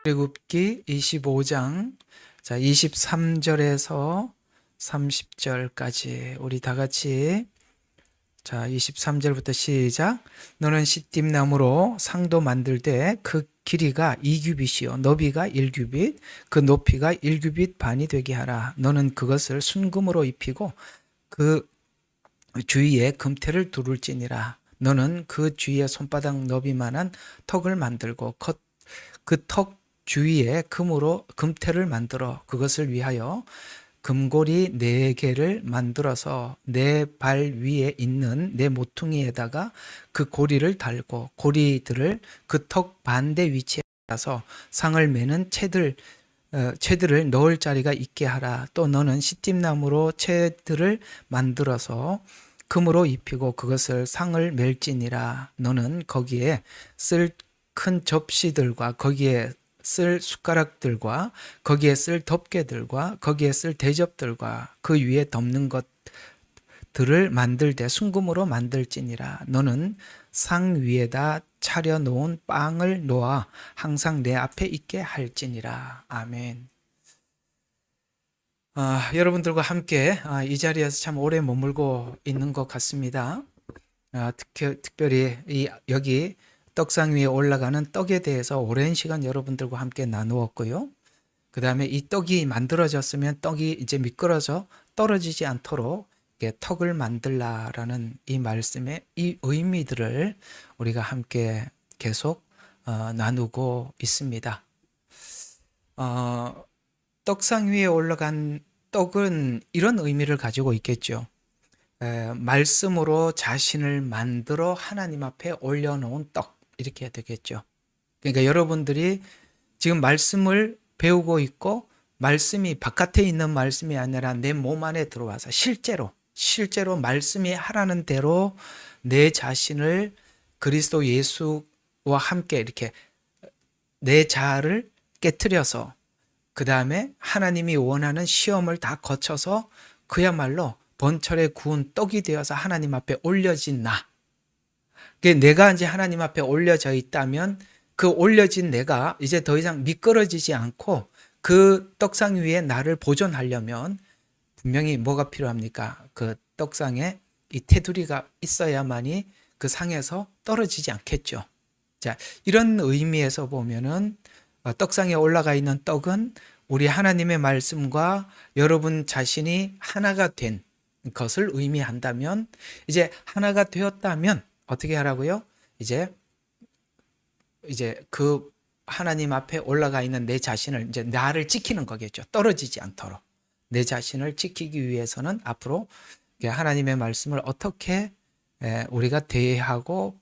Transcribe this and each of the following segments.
출애굽기 25장 23절에서 30절까지 우리 다 같이 23절부터 시작. 너는 시띠나무로 상도 만들되 그 길이가 2규빗이요 너비가 1규빗 그 높이가 1규빗 반이 되게 하라. 너는 그것을 순금으로 입히고 그 주위에 금태를 두를지니라. 너는 그 주위에 손바닥 너비만한 턱을 만들고 그 턱 주위에 금태를 만들어 그것을 위하여 금고리 4개를 만들어서 내 발 위에 있는 내 모퉁이에다가 그 고리를 달고 고리들을 그 턱 반대 위치에 따라서 상을 매는 채들을 넣을 자리가 있게 하라. 또 너는 시띠나무로 채들을 만들어서 금으로 입히고 그것을 상을 멜지니라. 너는 거기에 쓸 큰 접시들과 거기에 쓸 숟가락들과 거기에 쓸 덮개들과 거기에 쓸 대접들과 그 위에 덮는 것들을 만들되 순금으로 만들지니라. 너는 상 위에다 차려 놓은 빵을 놓아 항상 내 앞에 있게 할지니라. 아멘. 여러분들과 함께 이 자리에서 참 오래 머물고 있는 것 같습니다. 특별히 여기 떡상 위에 올라가는 떡에 대해서 오랜 시간 여러분들과 함께 나누었고요. 그 다음에 이 떡이 만들어졌으면 떡이 이제 미끄러져 떨어지지 않도록 턱을 만들라라는 이 말씀의 이 의미들을 우리가 함께 계속 나누고 있습니다. 떡상 위에 올라간 떡은 이런 의미를 가지고 있겠죠. 말씀으로 자신을 만들어 하나님 앞에 올려놓은 떡, 이렇게 되겠죠. 그러니까 여러분들이 지금 말씀을 배우고 있고 말씀이 바깥에 있는 말씀이 아니라 내 몸 안에 들어와서 실제로 말씀이 하라는 대로 내 자신을 그리스도 예수와 함께 이렇게 내 자아를 깨트려서 그 다음에 하나님이 원하는 시험을 다 거쳐서 그야말로 번철에 구운 떡이 되어서 하나님 앞에 올려진 나. 내가 이제 하나님 앞에 올려져 있다면 그 올려진 내가 이제 더 이상 미끄러지지 않고 그 떡상 위에 나를 보존하려면 분명히 뭐가 필요합니까? 그 떡상에 이 테두리가 있어야만이 그 상에서 떨어지지 않겠죠. 자, 이런 의미에서 보면은 떡상에 올라가 있는 떡은 우리 하나님의 말씀과 여러분 자신이 하나가 된 것을 의미한다면 이제 하나가 되었다면 어떻게 하라고요? 이제 그 하나님 앞에 올라가 있는 내 자신을 이제 나를 지키는 거겠죠. 떨어지지 않도록. 내 자신을 지키기 위해서는 앞으로 하나님의 말씀을 어떻게 우리가 대하고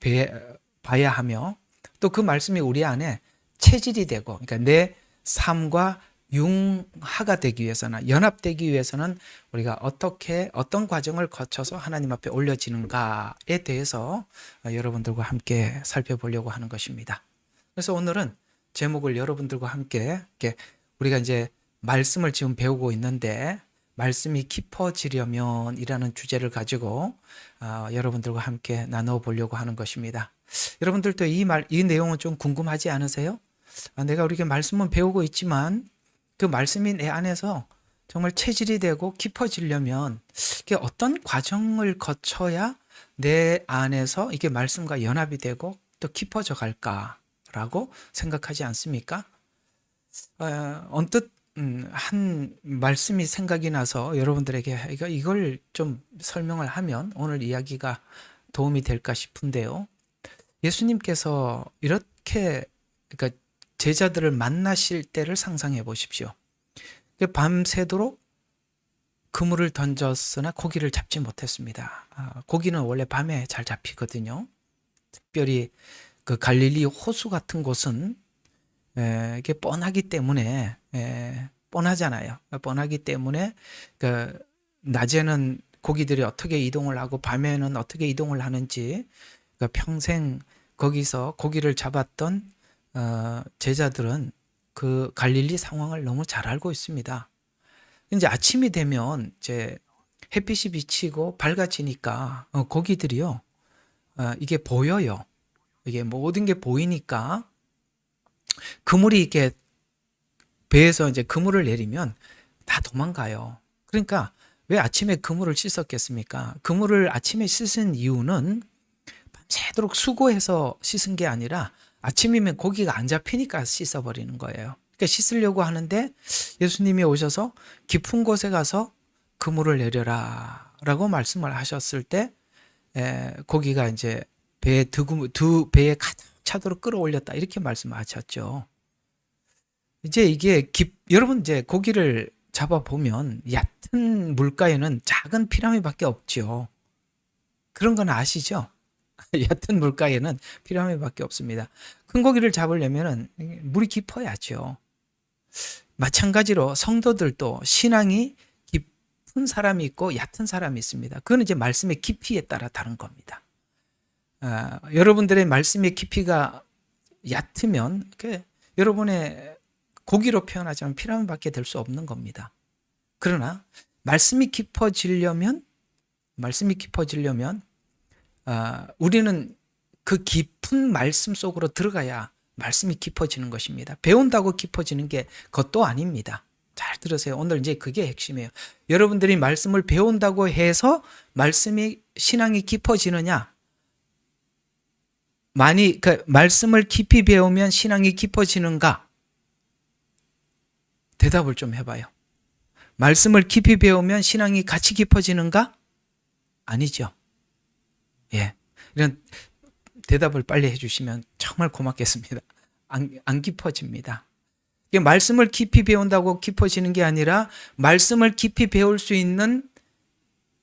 봐야 하며 또 그 말씀이 우리 안에 체질이 되고 그러니까 내 삶과 융화가 되기 위해서는 연합되기 위해서는 우리가 어떤 과정을 거쳐서 하나님 앞에 올려지는가에 대해서 여러분들과 함께 살펴보려고 하는 것입니다. 그래서 오늘은 제목을 여러분들과 함께 우리가 이제 말씀을 지금 배우고 있는데 말씀이 깊어지려면 이라는 주제를 가지고 여러분들과 함께 나눠보려고 하는 것입니다. 여러분들도 이 내용은 좀 궁금하지 않으세요? 내가 우리가 말씀은 배우고 있지만 그 말씀이 내 안에서 정말 체질이 되고 깊어지려면 이게 어떤 과정을 거쳐야 내 안에서 이게 말씀과 연합이 되고 또 깊어져 갈까라고 생각하지 않습니까? 언뜻 한 말씀이 생각이 나서 여러분들에게 이걸 좀 설명을 하면 오늘 이야기가 도움이 될까 싶은데요. 예수님께서 이렇게 그러니까 제자들을 만나실 때를 상상해 보십시오. 밤새도록 그물을 던졌으나 고기를 잡지 못했습니다. 고기는 원래 밤에 잘 잡히거든요. 특별히 그 갈릴리 호수 같은 곳은 이게 뻔하기 때문에 뻔하잖아요. 뻔하기 때문에 그 낮에는 고기들이 어떻게 이동을 하고 밤에는 어떻게 이동을 하는지 평생 거기서 고기를 잡았던 제자들은 그 갈릴리 상황을 너무 잘 알고 있습니다. 이제 아침이 되면 이제 햇빛이 비치고 밝아지니까 고기들이요, 이게 보여요. 이게 모든 게 보이니까 그물이 이렇게 배에서 이제 그물을 내리면 다 도망가요. 그러니까 왜 아침에 그물을 씻었겠습니까? 그물을 아침에 씻은 이유는 밤새도록 수고해서 씻은 게 아니라 아침이면 고기가 안 잡히니까 씻어버리는 거예요. 그러니까 씻으려고 하는데 예수님이 오셔서 깊은 곳에 가서 그물을 내려라 라고 말씀을 하셨을 때 고기가 이제 배에 가득 차도록 끌어올렸다 이렇게 말씀하셨죠. 이제 이게 여러분 이제 고기를 잡아보면 얕은 물가에는 작은 피라미밖에 없죠. 그런 건 아시죠? 얕은 물가에는 피라미밖에 없습니다. 큰 고기를 잡으려면 물이 깊어야죠. 마찬가지로 성도들도 신앙이 깊은 사람이 있고 얕은 사람이 있습니다. 그건 이제 말씀의 깊이에 따라 다른 겁니다. 여러분들의 말씀의 깊이가 얕으면 여러분의 고기로 표현하자면 피라미밖에 될 수 없는 겁니다. 그러나 말씀이 깊어지려면 우리는 그 깊은 말씀 속으로 들어가야 말씀이 깊어지는 것입니다. 배운다고 깊어지는 게 그것도 아닙니다. 잘 들으세요. 오늘 이제 그게 핵심이에요. 여러분들이 말씀을 배운다고 해서 신앙이 깊어지느냐? 말씀을 깊이 배우면 신앙이 깊어지는가? 대답을 좀 해봐요. 말씀을 깊이 배우면 신앙이 같이 깊어지는가? 아니죠. 예. 이런 대답을 빨리 해주시면 정말 고맙겠습니다. 안 깊어집니다. 말씀을 깊이 배운다고 깊어지는 게 아니라 말씀을 깊이 배울 수 있는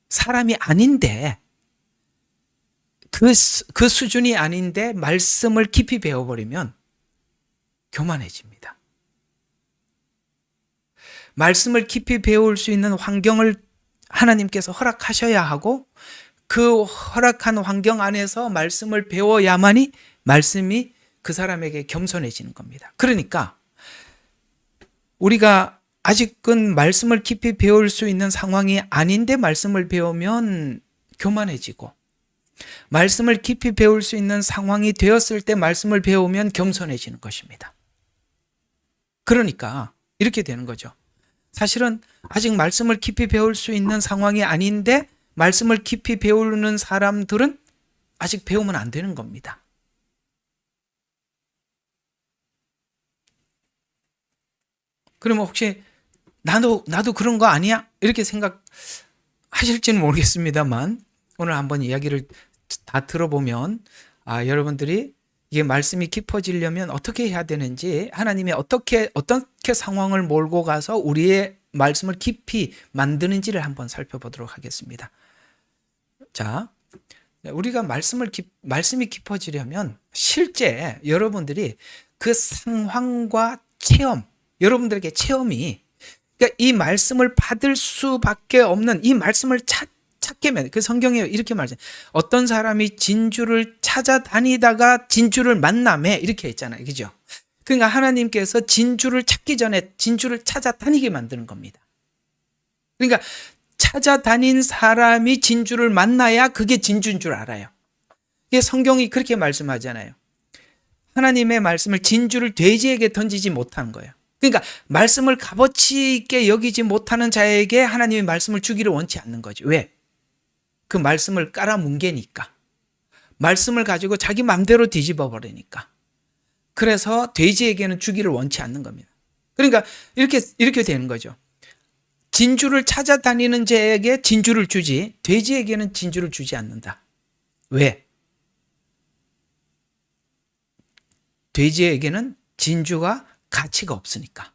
사람이 아닌데 그 수준이 아닌데 말씀을 깊이 배워버리면 교만해집니다. 말씀을 깊이 배울 수 있는 환경을 하나님께서 허락하셔야 하고 그 허락한 환경 안에서 말씀을 배워야만이 말씀이 그 사람에게 겸손해지는 겁니다. 그러니까 우리가 아직은 말씀을 깊이 배울 수 있는 상황이 아닌데 말씀을 배우면 교만해지고 말씀을 깊이 배울 수 있는 상황이 되었을 때 말씀을 배우면 겸손해지는 것입니다. 그러니까 이렇게 되는 거죠. 사실은 아직 말씀을 깊이 배울 수 있는 상황이 아닌데 말씀을 깊이 배우는 사람들은 아직 배우면 안 되는 겁니다. 그러면 혹시 나도 그런 거 아니야? 이렇게 생각하실지는 모르겠습니다만 오늘 한번 이야기를 다 들어보면 여러분들이 이게 말씀이 깊어지려면 어떻게 해야 되는지 하나님이 어떻게 상황을 몰고 가서 우리의 말씀을 깊이 만드는지를 한번 살펴보도록 하겠습니다. 자, 우리가 말씀이 깊어지려면 실제 여러분들이 그 상황과 여러분들에게 체험이 그러니까 이 말씀을 받을 수밖에 없는 이 말씀을 찾게 그 성경에 이렇게 말하잖아요. 어떤 사람이 진주를 찾아다니다가 진주를 만나매 이렇게 했잖아요. 그죠? 그러니까 하나님께서 진주를 찾기 전에 진주를 찾아다니게 만드는 겁니다. 그러니까 찾아다닌 사람이 진주를 만나야 그게 진주인 줄 알아요. 이게 성경이 그렇게 말씀하잖아요. 하나님의 말씀을 진주를 돼지에게 던지지 못한 거예요. 그러니까 말씀을 값어치 있게 여기지 못하는 자에게 하나님의 말씀을 주기를 원치 않는 거죠. 왜? 그 말씀을 깔아뭉개니까. 말씀을 가지고 자기 마음대로 뒤집어 버리니까. 그래서 돼지에게는 주기를 원치 않는 겁니다. 그러니까 이렇게 되는 거죠. 진주를 찾아다니는 자에게 진주를 주지 돼지에게는 진주를 주지 않는다. 왜? 돼지에게는 진주가 가치가 없으니까.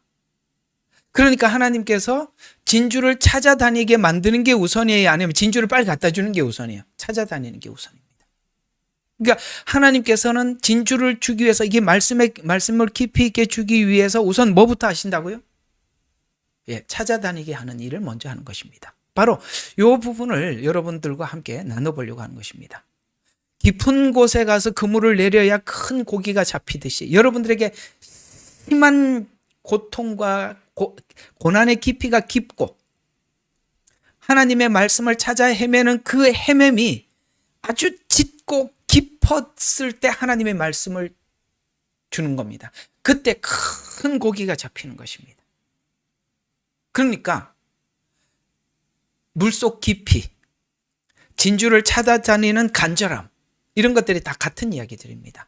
그러니까 하나님께서 진주를 찾아다니게 만드는 게 우선이에요? 아니면 진주를 빨리 갖다 주는 게 우선이에요? 찾아다니는 게 우선입니다. 그러니까 하나님께서는 진주를 주기 위해서 이게 말씀을 깊이 있게 주기 위해서 우선 뭐부터 하신다고요? 예, 찾아다니게 하는 일을 먼저 하는 것입니다. 바로 이 부분을 여러분들과 함께 나눠보려고 하는 것입니다. 깊은 곳에 가서 그물을 내려야 큰 고기가 잡히듯이 여러분들에게 심한 고통과 고난의 깊이가 깊고 하나님의 말씀을 찾아 헤매는 그 헤매미 아주 짙고 깊었을 때 하나님의 말씀을 주는 겁니다. 그때 큰 고기가 잡히는 것입니다. 그러니까 물속 깊이, 진주를 찾아다니는 간절함, 이런 것들이 다 같은 이야기들입니다.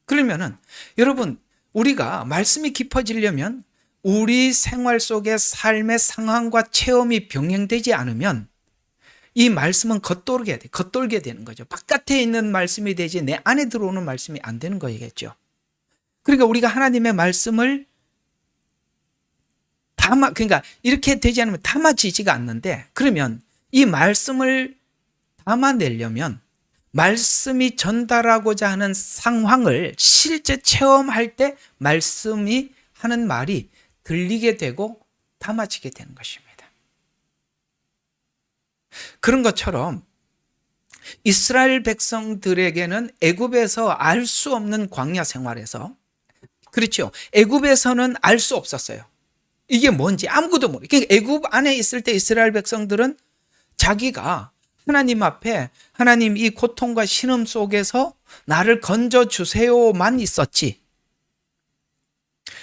그러면은 여러분, 우리가 말씀이 깊어지려면 우리 생활 속의 삶의 상황과 체험이 병행되지 않으면 이 말씀은 겉돌게 되는 거죠. 바깥에 있는 말씀이 되지 내 안에 들어오는 말씀이 안 되는 거겠죠. 그러니까 우리가 하나님의 말씀을 그러니까 이렇게 되지 않으면 담아지지가 않는데, 그러면 이 말씀을 담아내려면 말씀이 전달하고자 하는 상황을 실제 체험할 때 말씀이 하는 말이 들리게 되고 담아지게 되는 것입니다. 그런 것처럼 이스라엘 백성들에게는 애굽에서 알 수 없는 광야 생활에서, 그렇죠, 애굽에서는 알 수 없었어요. 이게 뭔지 아무것도 모르고. 그러니까 애굽 안에 있을 때 이스라엘 백성들은 자기가 하나님 앞에, 하나님 이 고통과 신음 속에서 나를 건져주세요만 있었지,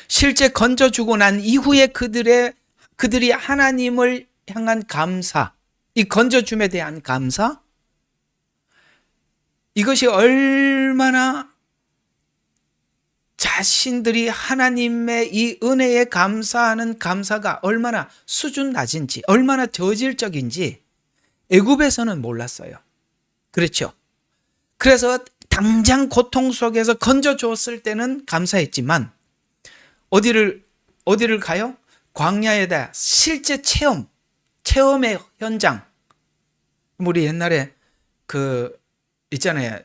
실제 건져주고 난 이후에 그들이 하나님을 향한 감사, 이 건져줌에 대한 감사, 이것이 얼마나 자신들이 하나님의 이 은혜에 감사하는 감사가 얼마나 수준 낮은지, 얼마나 저질적인지 애굽에서는 몰랐어요. 그렇죠? 그래서 당장 고통 속에서 건져줬을 때는 감사했지만 어디를 가요? 광야에다 실제 체험의 현장. 우리 옛날에 있잖아요.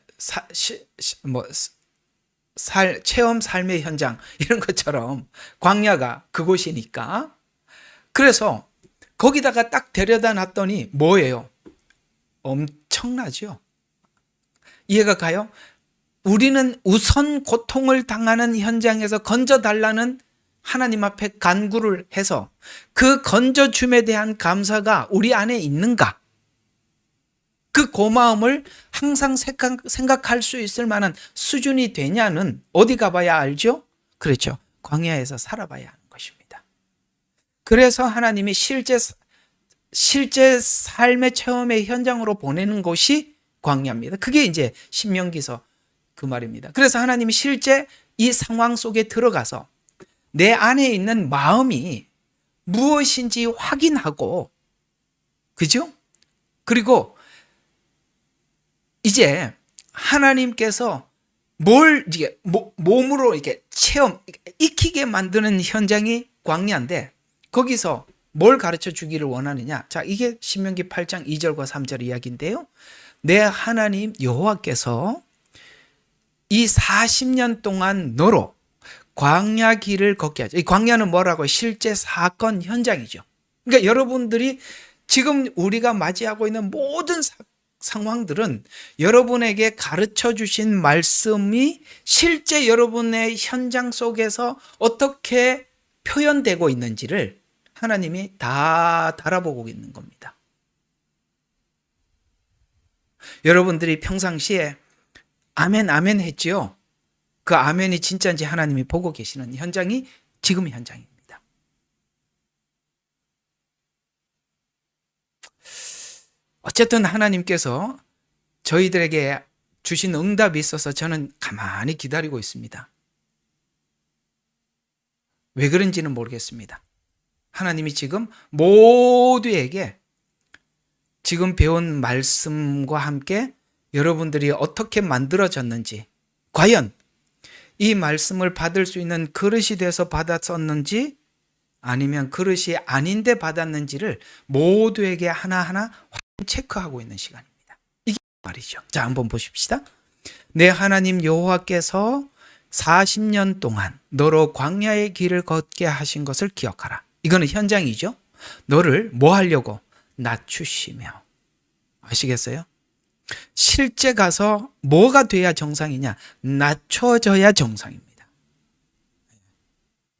체험 삶의 현장, 이런 것처럼 광야가 그곳이니까. 그래서 거기다가 딱 데려다 놨더니 뭐예요? 엄청나죠? 이해가 가요? 우리는 우선 고통을 당하는 현장에서 건져달라는 하나님 앞에 간구를 해서 그 건져줌에 대한 감사가 우리 안에 있는가? 그 고마움을 항상 생각할 수 있을 만한 수준이 되냐는 어디 가봐야 알죠? 그렇죠. 광야에서 살아봐야 하는 것입니다. 그래서 하나님이 실제 삶의 체험의 현장으로 보내는 곳이 광야입니다. 그게 이제 신명기서 그 말입니다. 그래서 하나님이 실제 이 상황 속에 들어가서 내 안에 있는 마음이 무엇인지 확인하고, 그죠? 그리고 이제 하나님께서 뭘 이게 몸으로 이렇게 익히게 만드는 현장이 광야인데, 거기서 뭘 가르쳐 주기를 원하느냐? 자, 이게 신명기 8장 2절과 3절 이야기인데요. 내 하나님 여호와께서 이 40년 동안 너로 광야 길을 걷게 하죠. 이 광야는 뭐라고? 실제 사건 현장이죠. 그러니까 여러분들이 지금 우리가 맞이하고 있는 모든 상황들은 여러분에게 가르쳐 주신 말씀이 실제 여러분의 현장 속에서 어떻게 표현되고 있는지를 하나님이 다 달아보고 있는 겁니다. 여러분들이 평상시에 아멘 아멘 했지요. 그 아멘이 진짜인지 하나님이 보고 계시는 현장이 지금 현장입니다. 어쨌든 하나님께서 저희들에게 주신 응답이 있어서 저는 가만히 기다리고 있습니다. 왜 그런지는 모르겠습니다. 하나님이 지금 모두에게 지금 배운 말씀과 함께 여러분들이 어떻게 만들어졌는지, 과연 이 말씀을 받을 수 있는 그릇이 돼서 받았었는지 아니면 그릇이 아닌데 받았는지를 모두에게 하나하나 체크하고 있는 시간입니다. 이게 말이죠. 자, 한번 보십시다. 내 하나님 여호와께서 40년 동안 너로 광야의 길을 걷게 하신 것을 기억하라. 이거는 현장이죠. 너를 뭐 하려고? 낮추시며. 아시겠어요? 실제 가서 뭐가 돼야 정상이냐? 낮춰져야 정상입니다.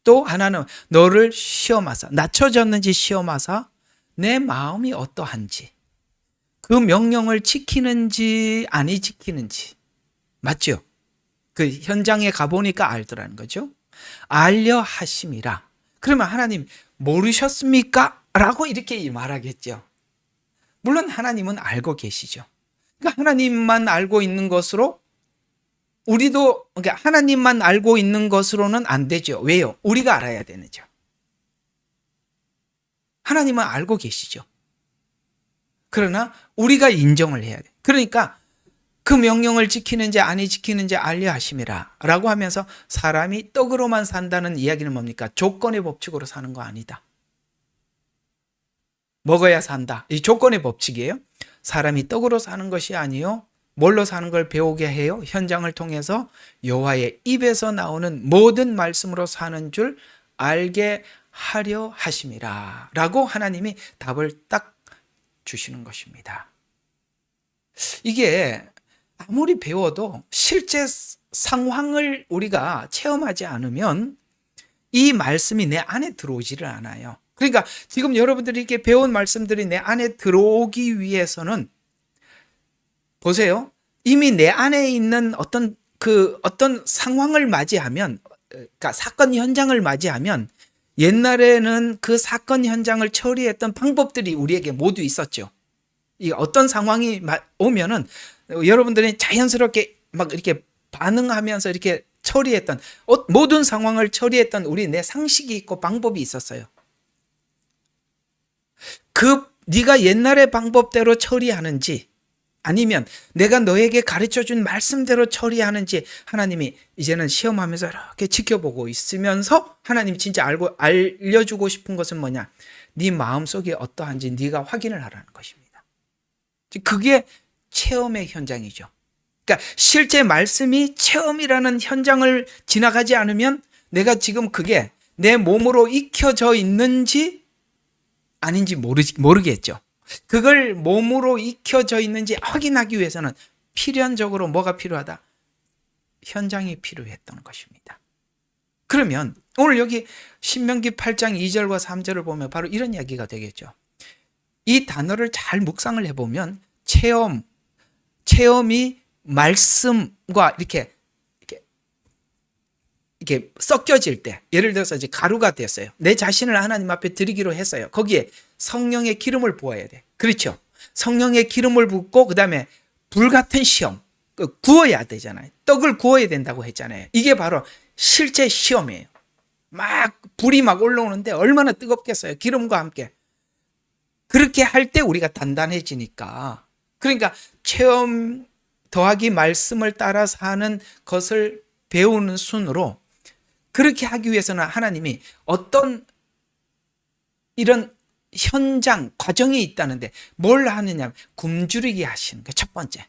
또 하나는 너를 시험하사, 낮춰졌는지 시험하사 내 마음이 어떠한지, 그 명령을 지키는지 아니 지키는지. 맞죠? 그 현장에 가보니까 알더라는 거죠. 알려 하심이라. 그러면 하나님 모르셨습니까? 라고 이렇게 말하겠죠. 물론 하나님은 알고 계시죠. 그러니까 하나님만 알고 있는 것으로 우리도, 그러니까 하나님만 알고 있는 것으로는 안 되죠. 왜요? 우리가 알아야 되는죠. 하나님은 알고 계시죠. 그러나 우리가 인정을 해야 돼. 그러니까 그 명령을 지키는지 아니 지키는지 알려 하심이라 라고 하면서 사람이 떡으로만 산다는 이야기는 뭡니까? 조건의 법칙으로 사는 거 아니다. 먹어야 산다. 이 조건의 법칙이에요. 사람이 떡으로 사는 것이 아니요. 뭘로 사는 걸 배우게 해요? 현장을 통해서 여호와의 입에서 나오는 모든 말씀으로 사는 줄 알게 하려 하심이라 라고 하나님이 답을 딱 주시는 것입니다. 이게 아무리 배워도 실제 상황을 우리가 체험하지 않으면 이 말씀이 내 안에 들어오지를 않아요. 그러니까 지금 여러분들이 이렇게 배운 말씀들이 내 안에 들어오기 위해서는 보세요. 이미 내 안에 있는 어떤 상황을 맞이하면, 그러니까 사건 현장을 맞이하면 옛날에는 그 사건 현장을 처리했던 방법들이 우리에게 모두 있었죠. 이 어떤 상황이 오면은 여러분들이 자연스럽게 막 이렇게 반응하면서 이렇게 처리했던 모든 상황을 처리했던 우리 내 상식이 있고 방법이 있었어요. 네가 옛날의 방법대로 처리하는지 아니면 내가 너에게 가르쳐준 말씀대로 처리하는지 하나님이 이제는 시험하면서 이렇게 지켜보고 있으면서 하나님이 진짜 알려주고 싶은 것은 뭐냐? 네 마음속이 어떠한지 네가 확인을 하라는 것입니다. 그게 체험의 현장이죠. 그러니까 실제 말씀이 체험이라는 현장을 지나가지 않으면 내가 지금 그게 내 몸으로 익혀져 있는지 아닌지 모르겠죠. 그걸 몸으로 익혀져 있는지 확인하기 위해서는 필연적으로 뭐가 필요하다? 현장이 필요했던 것입니다. 그러면 오늘 여기 신명기 8장 2절과 3절을 보면 바로 이런 이야기가 되겠죠. 이 단어를 잘 묵상을 해보면 체험이 말씀과 이렇게 섞여질 때, 예를 들어서 이제 가루가 됐어요. 내 자신을 하나님 앞에 드리기로 했어요. 거기에 성령의 기름을 부어야 돼. 그렇죠? 성령의 기름을 붓고 그다음에 불같은 시험, 구워야 되잖아요. 떡을 구워야 된다고 했잖아요. 이게 바로 실제 시험이에요. 불이 올라오는데 얼마나 뜨겁겠어요. 기름과 함께. 그렇게 할 때 우리가 단단해지니까. 그러니까 체험 더하기 말씀을 따라 사는 것을 배우는 순으로 그렇게 하기 위해서는 하나님이 어떤 이런 현장, 과정이 있다는데 뭘 하느냐? 굶주리게 하시는 거예요. 첫 번째.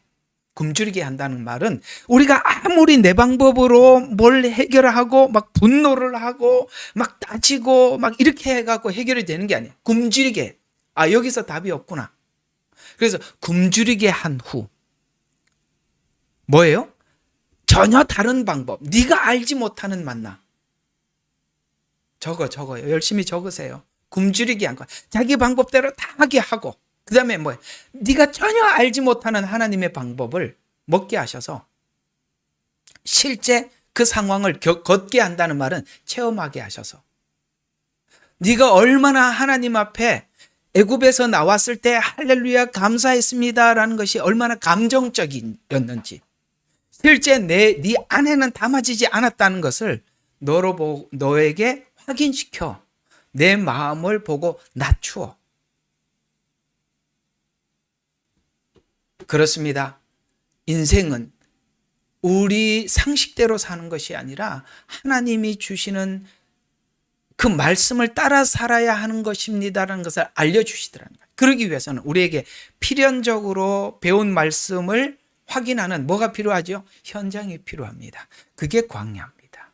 굶주리게 한다는 말은 우리가 아무리 내 방법으로 뭘 해결하고 분노를 하고 따지고 이렇게 해갖고 해결이 되는 게 아니에요. 굶주리게. 여기서 답이 없구나. 그래서 굶주리게 한 후 뭐예요? 전혀 다른 방법. 네가 알지 못하는 만나. 적어요. 열심히 적으세요. 굶주리게 한 거. 자기 방법대로 다 하게 하고 그 다음에 뭐예요? 네가 전혀 알지 못하는 하나님의 방법을 먹게 하셔서 실제 그 상황을 걷게 한다는 말은 체험하게 하셔서 네가 얼마나 하나님 앞에 애굽에서 나왔을 때 할렐루야 감사했습니다라는 것이 얼마나 감정적이었는지 실제 네 안에는 담아지지 않았다는 것을 너에게 확인시켜 내 마음을 보고 낮추어. 그렇습니다. 인생은 우리 상식대로 사는 것이 아니라 하나님이 주시는 그 말씀을 따라 살아야 하는 것입니다라는 것을 알려주시더라는 거예요. 그러기 위해서는 우리에게 필연적으로 배운 말씀을 확인하는 뭐가 필요하죠? 현장이 필요합니다. 그게 광야입니다.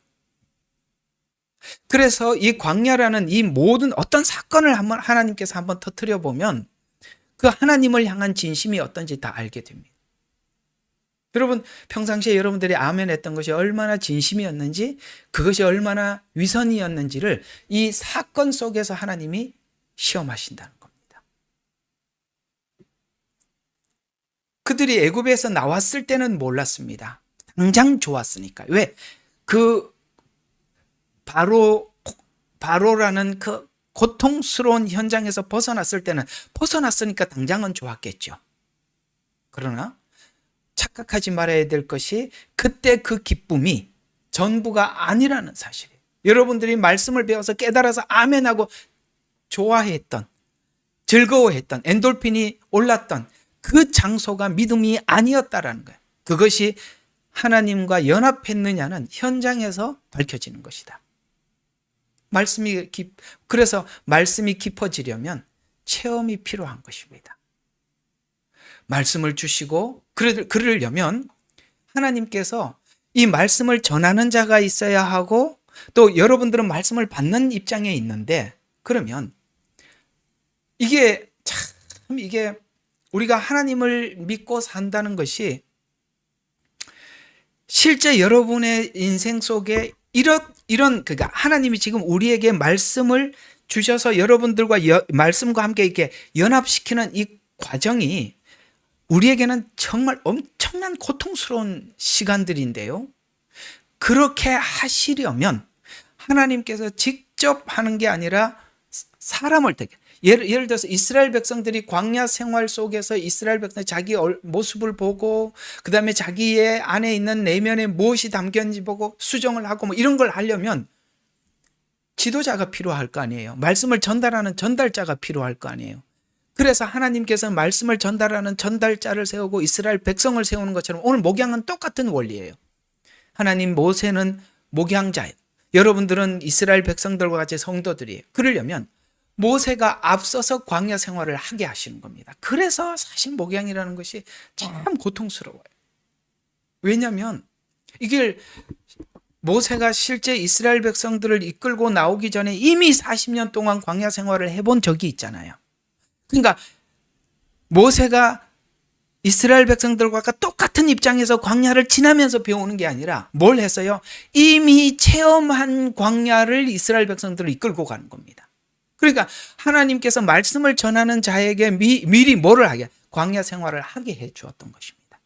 그래서 이 광야라는 이 모든 어떤 사건을 하나님께서 한번 터뜨려 보면 그 하나님을 향한 진심이 어떤지 다 알게 됩니다. 여러분 평상시에 여러분들이 아멘 했던 것이 얼마나 진심이었는지 그것이 얼마나 위선이었는지를 이 사건 속에서 하나님이 시험하신다는 겁니다. 그들이 애굽에서 나왔을 때는 몰랐습니다. 당장 좋았으니까. 왜? 바로 바로라는 그 고통스러운 현장에서 벗어났을 때는 벗어났으니까 당장은 좋았겠죠. 그러나 착각하지 말아야 될 것이 그때 그 기쁨이 전부가 아니라는 사실이에요. 여러분들이 말씀을 배워서 깨달아서 아멘하고 좋아했던, 즐거워했던, 엔돌핀이 올랐던 그 장소가 믿음이 아니었다라는 거예요. 그것이 하나님과 연합했느냐는 현장에서 밝혀지는 것이다. 그래서 말씀이 깊어지려면 체험이 필요한 것입니다. 말씀을 주시고 그러려면 하나님께서 이 말씀을 전하는 자가 있어야 하고 또 여러분들은 말씀을 받는 입장에 있는데 그러면 이게 우리가 하나님을 믿고 산다는 것이 실제 여러분의 인생 속에 그러니까 하나님이 지금 우리에게 말씀을 주셔서 여러분들과 말씀과 함께 이렇게 연합시키는 이 과정이 우리에게는 정말 엄청난 고통스러운 시간들인데요. 그렇게 하시려면 하나님께서 직접 하는 게 아니라 사람을 택해. 예를 들어서 이스라엘 백성들이 광야 생활 속에서 이스라엘 백성이 자기 모습을 보고 그다음에 자기의 안에 있는 내면에 무엇이 담겼는지 보고 수정을 하고 뭐 이런 걸 하려면 지도자가 필요할 거 아니에요. 말씀을 전달하는 전달자가 필요할 거 아니에요. 그래서 하나님께서 말씀을 전달하는 전달자를 세우고 이스라엘 백성을 세우는 것처럼 오늘 목양은 똑같은 원리예요. 하나님 모세는 목양자예요. 여러분들은 이스라엘 백성들과 같이 성도들이에요. 그러려면 모세가 앞서서 광야 생활을 하게 하시는 겁니다. 그래서 사실 목양이라는 것이 참 고통스러워요. 왜냐하면 이게 모세가 실제 이스라엘 백성들을 이끌고 나오기 전에 이미 40년 동안 광야 생활을 해본 적이 있잖아요. 그러니까 모세가 이스라엘 백성들과 똑같은 입장에서 광야를 지나면서 배우는 게 아니라 뭘 했어요? 이미 체험한 광야를 이스라엘 백성들을 이끌고 가는 겁니다. 그러니까 하나님께서 말씀을 전하는 자에게 미리 뭐를 하게? 광야 생활을 하게 해 주었던 것입니다.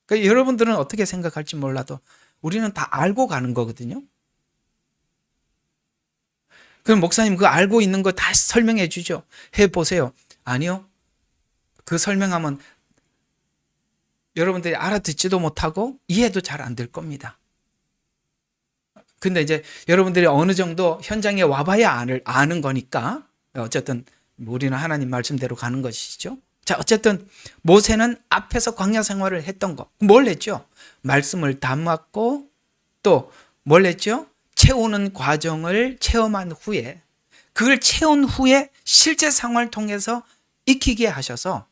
그러니까 여러분들은 어떻게 생각할지 몰라도 우리는 다 알고 가는 거거든요. 그럼 목사님 그 알고 있는 거 다 설명해 주죠. 해보세요. 아니요. 그 설명하면 여러분들이 알아듣지도 못하고 이해도 잘 안 될 겁니다. 근데 이제 여러분들이 어느 정도 현장에 와봐야 아는 거니까 어쨌든 우리는 하나님 말씀대로 가는 것이죠. 자, 어쨌든 모세는 앞에서 광야 생활을 했던 거. 뭘 했죠? 말씀을 담았고 또 뭘 했죠? 채우는 과정을 체험한 후에 그걸 채운 후에 실제 상황을 통해서 익히게 하셔서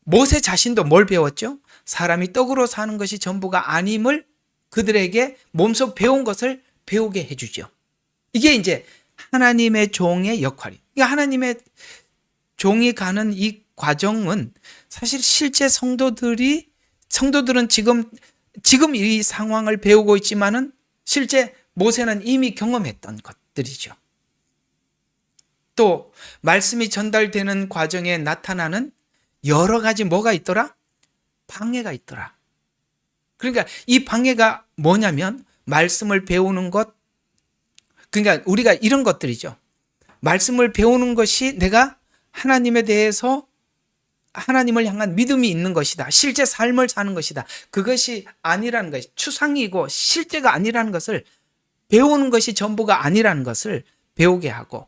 모세 자신도 뭘 배웠죠? 사람이 떡으로 사는 것이 전부가 아님을 그들에게 몸소 배운 것을 배우게 해주죠. 이게 이제 하나님의 종의 역할이에요. 그러니까 하나님의 종이 가는 이 과정은 사실 실제 성도들은 지금 이 상황을 배우고 있지만은 실제 모세는 이미 경험했던 것들이죠. 또 말씀이 전달되는 과정에 나타나는 여러 가지 뭐가 있더라? 방해가 있더라. 그러니까 이 방해가 뭐냐면 말씀을 배우는 것, 그러니까 우리가 이런 것들이죠. 말씀을 배우는 것이 내가 하나님에 대해서 하나님을 향한 믿음이 있는 것이다. 실제 삶을 사는 것이다. 그것이 아니라는 것이 추상이고 실제가 아니라는 것을 배우는 것이 전부가 아니라는 것을 배우게 하고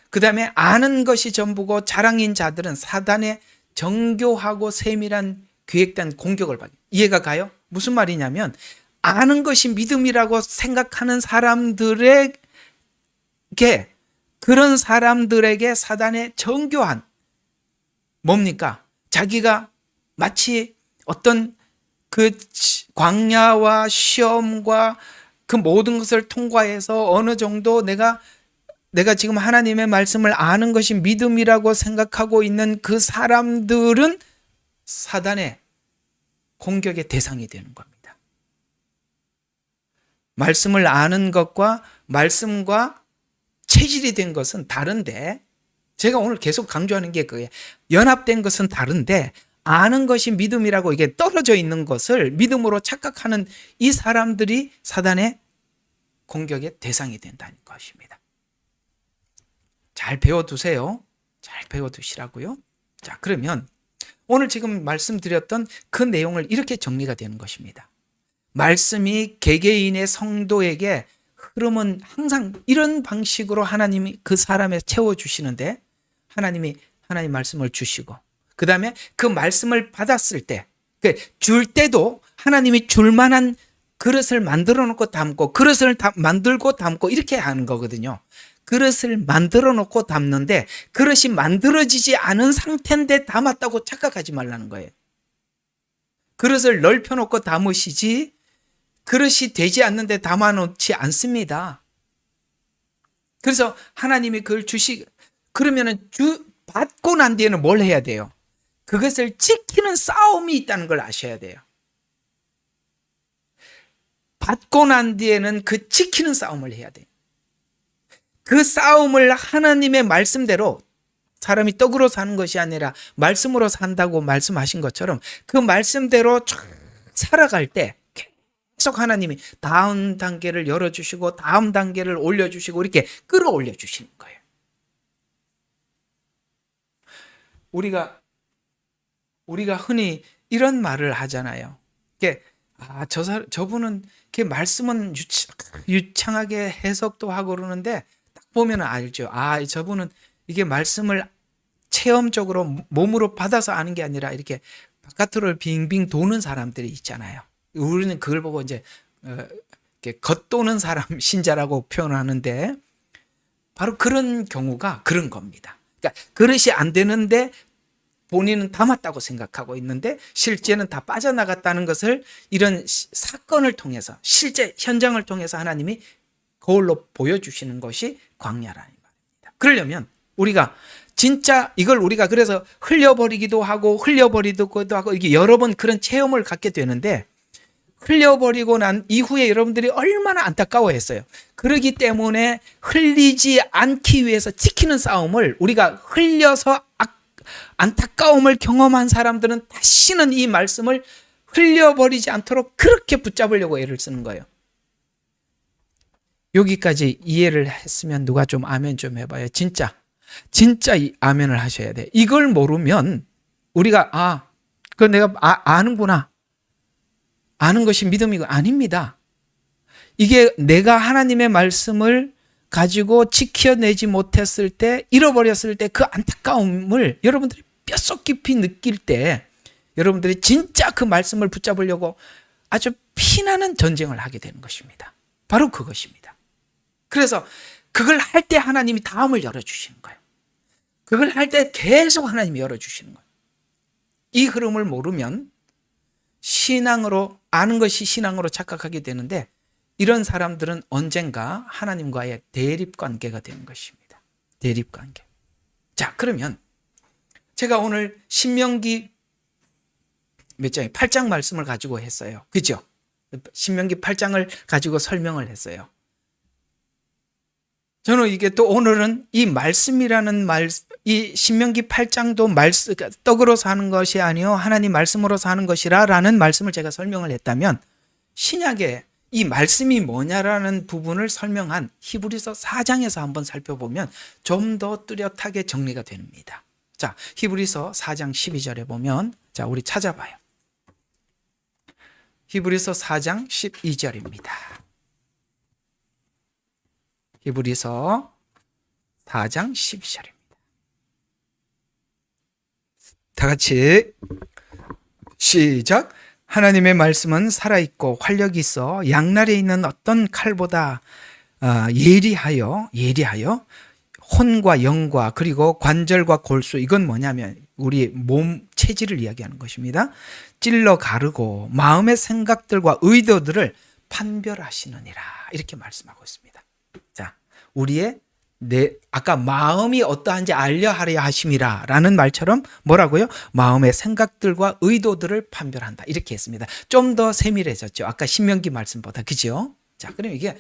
그 다음에 아는 것이 전부고 자랑인 자들은 사단의 정교하고 세밀한 계획된 공격을 받게. 이해가 가요? 무슨 말이냐면 아는 것이 믿음이라고 생각하는 사람들에게 그런 사람들에게 사단의 정교한 뭡니까? 자기가 마치 어떤 그 광야와 시험과 그 모든 것을 통과해서 어느 정도 내가 지금 하나님의 말씀을 아는 것이 믿음이라고 생각하고 있는 그 사람들은 사단의 공격의 대상이 되는 겁니다. 말씀을 아는 것과 말씀과 체질이 된 것은 다른데 제가 오늘 계속 강조하는 게 그게 연합된 것은 다른데 아는 것이 믿음이라고 이게 떨어져 있는 것을 믿음으로 착각하는 이 사람들이 사단의 공격의 대상이 된다는 것입니다. 잘 배워두세요. 잘 배워두시라고요. 자, 그러면 오늘 지금 말씀드렸던 그 내용을 이렇게 정리가 되는 것입니다. 말씀이 개개인의 성도에게 흐름은 항상 이런 방식으로 하나님이 그 사람에 채워주시는데, 하나님 말씀을 주시고, 그 다음에 그 말씀을 받았을 때, 줄 때도 하나님이 줄 만한 그릇을 만들어 놓고 담고, 그릇을 만들고 담고 이렇게 하는 거거든요. 그릇을 만들어 놓고 담는데 그릇이 만들어지지 않은 상태인데 담았다고 착각하지 말라는 거예요. 그릇을 넓혀 놓고 담으시지 그릇이 되지 않는데 담아 놓지 않습니다. 그래서 하나님이 그걸 그러면은 받고 난 뒤에는 뭘 해야 돼요? 그것을 지키는 싸움이 있다는 걸 아셔야 돼요. 받고 난 뒤에는 그 지키는 싸움을 해야 돼요. 그 싸움을 하나님의 말씀대로, 사람이 떡으로 사는 것이 아니라 말씀으로 산다고 말씀하신 것처럼 그 말씀대로 쭉 살아갈 때 계속 하나님이 다음 단계를 열어주시고 다음 단계를 올려주시고 이렇게 끌어올려 주시는 거예요. 우리가 흔히 이런 말을 하잖아요. 저분은 말씀은 유창하게 해석도 하고 그러는데 딱 보면 알죠. 저분은 이게 말씀을 체험적으로 몸으로 받아서 아는 게 아니라 이렇게 바깥으로 빙빙 도는 사람들이 있잖아요. 우리는 그걸 보고 이제 겉도는 사람 신자라고 표현하는데, 바로 그런 경우가 그런 겁니다. 그러니까 그릇이 안 되는데 본인은 담았다고 생각하고 있는데 실제는 다 빠져나갔다는 것을 이런 사건을 통해서, 실제 현장을 통해서 하나님이 거울로 보여주시는 것이 광야라는 말입니다. 그러려면 우리가 진짜 이걸 우리가 그래서 흘려버리기도 하고 이게 여러 번 그런 체험을 갖게 되는데, 흘려버리고 난 이후에 여러분들이 얼마나 안타까워했어요. 그러기 때문에 흘리지 않기 위해서 지키는 싸움을, 우리가 흘려서 안타까움을 경험한 사람들은 다시는 이 말씀을 흘려버리지 않도록 그렇게 붙잡으려고 애를 쓰는 거예요. 여기까지 이해를 했으면 누가 좀 아멘 좀 해봐요. 진짜 이 아멘을 하셔야 돼. 이걸 모르면 우리가 그거 내가 아는구나, 아는 것이 믿음이고, 아닙니다. 이게 내가 하나님의 말씀을 가지고 지켜내지 못했을 때, 잃어버렸을 때 그 안타까움을 여러분들이 뼛속 깊이 느낄 때 여러분들이 진짜 그 말씀을 붙잡으려고 아주 피나는 전쟁을 하게 되는 것입니다. 바로 그것입니다. 그래서 그걸 할 때 하나님이 다음을 열어주시는 거예요. 그걸 할 때 계속 하나님이 열어주시는 거예요. 이 흐름을 모르면 신앙으로, 아는 것이 신앙으로 착각하게 되는데, 이런 사람들은 언젠가 하나님과의 대립관계가 되는 것입니다. 대립관계. 자, 그러면 제가 오늘 신명기 몇 장에 8장 말씀을 가지고 했어요. 그죠? 신명기 8장을 가지고 설명을 했어요. 저는 이게 또 오늘은 이 말씀이라는 이 신명기 8장도 떡으로 사는 것이 아니요 하나님 말씀으로 사는 것이라 라는 말씀을 제가 설명을 했다면, 신약에 이 말씀이 뭐냐라는 부분을 설명한 히브리서 4장에서 한번 살펴보면 좀 더 뚜렷하게 정리가 됩니다. 자, 히브리서 4장 12절에 보면, 자, 우리 찾아봐요. 히브리서 4장 12절입니다. 히브리서 4장 12절입니다. 다 같이 시작. 하나님의 말씀은 살아있고 활력이 있어 양날에 있는 어떤 칼보다 예리하여 혼과 영과 그리고 관절과 골수, 이건 뭐냐면 우리 몸 체질을 이야기하는 것입니다. 찔러 가르고 마음의 생각들과 의도들을 판별하시느니라, 이렇게 말씀하고 있습니다. 자, 우리의 아까 마음이 어떠한지 알려 하려 하심이라 라는 말처럼 뭐라고요? 마음의 생각들과 의도들을 판별한다, 이렇게 했습니다. 좀 더 세밀해졌죠, 아까 신명기 말씀보다. 그죠? 자, 그럼 이게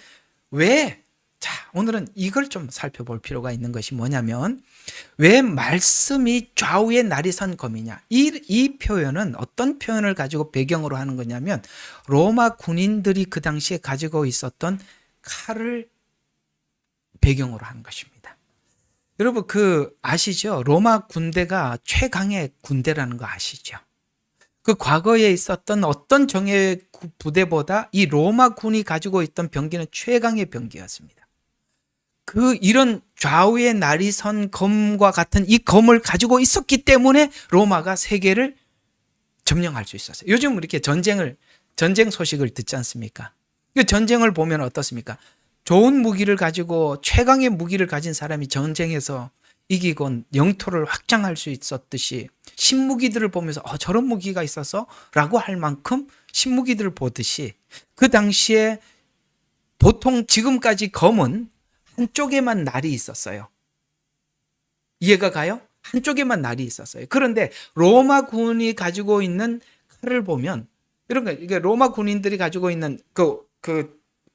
왜, 자, 오늘은 이걸 좀 살펴볼 필요가 있는 것이 뭐냐면, 왜 말씀이 좌우에 날이 선 검이냐, 이 표현은 어떤 표현을 가지고 배경으로 하는 거냐면, 로마 군인들이 그 당시에 가지고 있었던 칼을 배경으로 한 것입니다. 여러분 아시죠? 로마 군대가 최강의 군대라는 거 아시죠? 그 과거에 있었던 어떤 정예 부대보다 이 로마 군이 가지고 있던 병기는 최강의 병기였습니다. 이런 좌우에 날이 선 검과 같은 이 검을 가지고 있었기 때문에 로마가 세계를 점령할 수 있었어요. 요즘 이렇게 전쟁 소식을 듣지 않습니까? 전쟁을 보면 어떻습니까? 좋은 무기를 가지고 최강의 무기를 가진 사람이 전쟁에서 이기고 영토를 확장할 수 있었듯이 신무기들을 보면서 저런 무기가 있어서 라고 할 만큼 신무기들을 보듯이 그 당시에 보통 지금까지 검은 한쪽에만 날이 있었어요. 이해가 가요? 한쪽에만 날이 있었어요. 그런데 로마 군이 가지고 있는 칼을 보면 이게 로마 군인들이 가지고 있는 그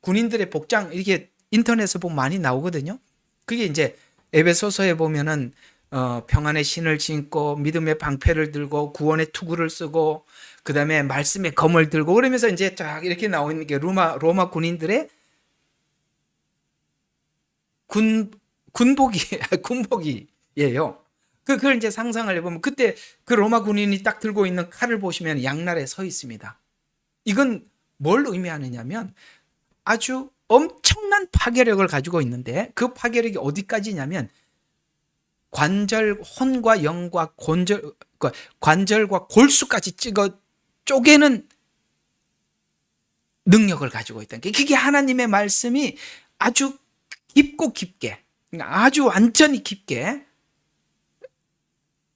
군인들의 복장 이게 인터넷에 보면 많이 나오거든요. 그게 이제 에베소서에 보면은 평안의 신을 신고 믿음의 방패를 들고 구원의 투구를 쓰고 그다음에 말씀의 검을 들고 그러면서 이제 쫙 이렇게 나오는 게 로마 군인들의 군복이에요. 그걸 이제 상상을 해보면 그때 그 로마 군인이 딱 들고 있는 칼을 보시면 양날에 서 있습니다. 이건 뭘 의미하느냐면 아주 엄청난 파괴력을 가지고 있는데 그 파괴력이 어디까지냐면 혼과 영과 관절과 골수까지 쪼개는 능력을 가지고 있다는 게 그게 하나님의 말씀이 아주 깊고 깊게 아주 완전히 깊게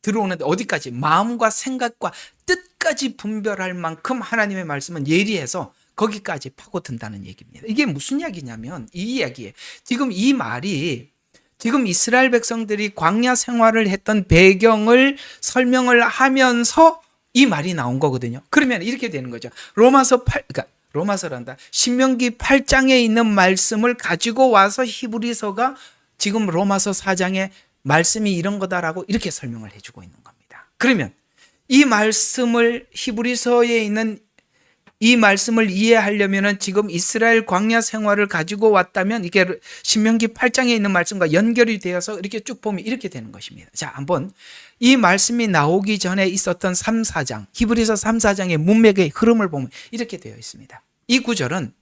들어오는데 어디까지 마음과 생각과 뜻까지 분별할 만큼 하나님의 말씀은 예리해서 거기까지 파고든다는 얘기입니다. 이게 무슨 이야기냐면 이 이야기에 지금 이 말이 지금 이스라엘 백성들이 광야 생활을 했던 배경을 설명을 하면서 이 말이 나온 거거든요. 그러면 이렇게 되는 거죠. 신명기 8장에 있는 말씀을 가지고 와서 히브리서가 지금 로마서 4장에 말씀이 이런 거다라고 이렇게 설명을 해주고 있는 겁니다. 그러면 이 말씀을 히브리서에 있는 이 말씀을 이해하려면 지금 이스라엘 광야 생활을 가지고 왔다면 이게 신명기 8장에 있는 말씀과 연결이 되어서 이렇게 쭉 보면 이렇게 되는 것입니다. 자, 한번 이 말씀이 나오기 전에 있었던 3, 4장, 히브리서 3, 4장의 문맥의 흐름을 보면 이렇게 되어 있습니다. 이 구절은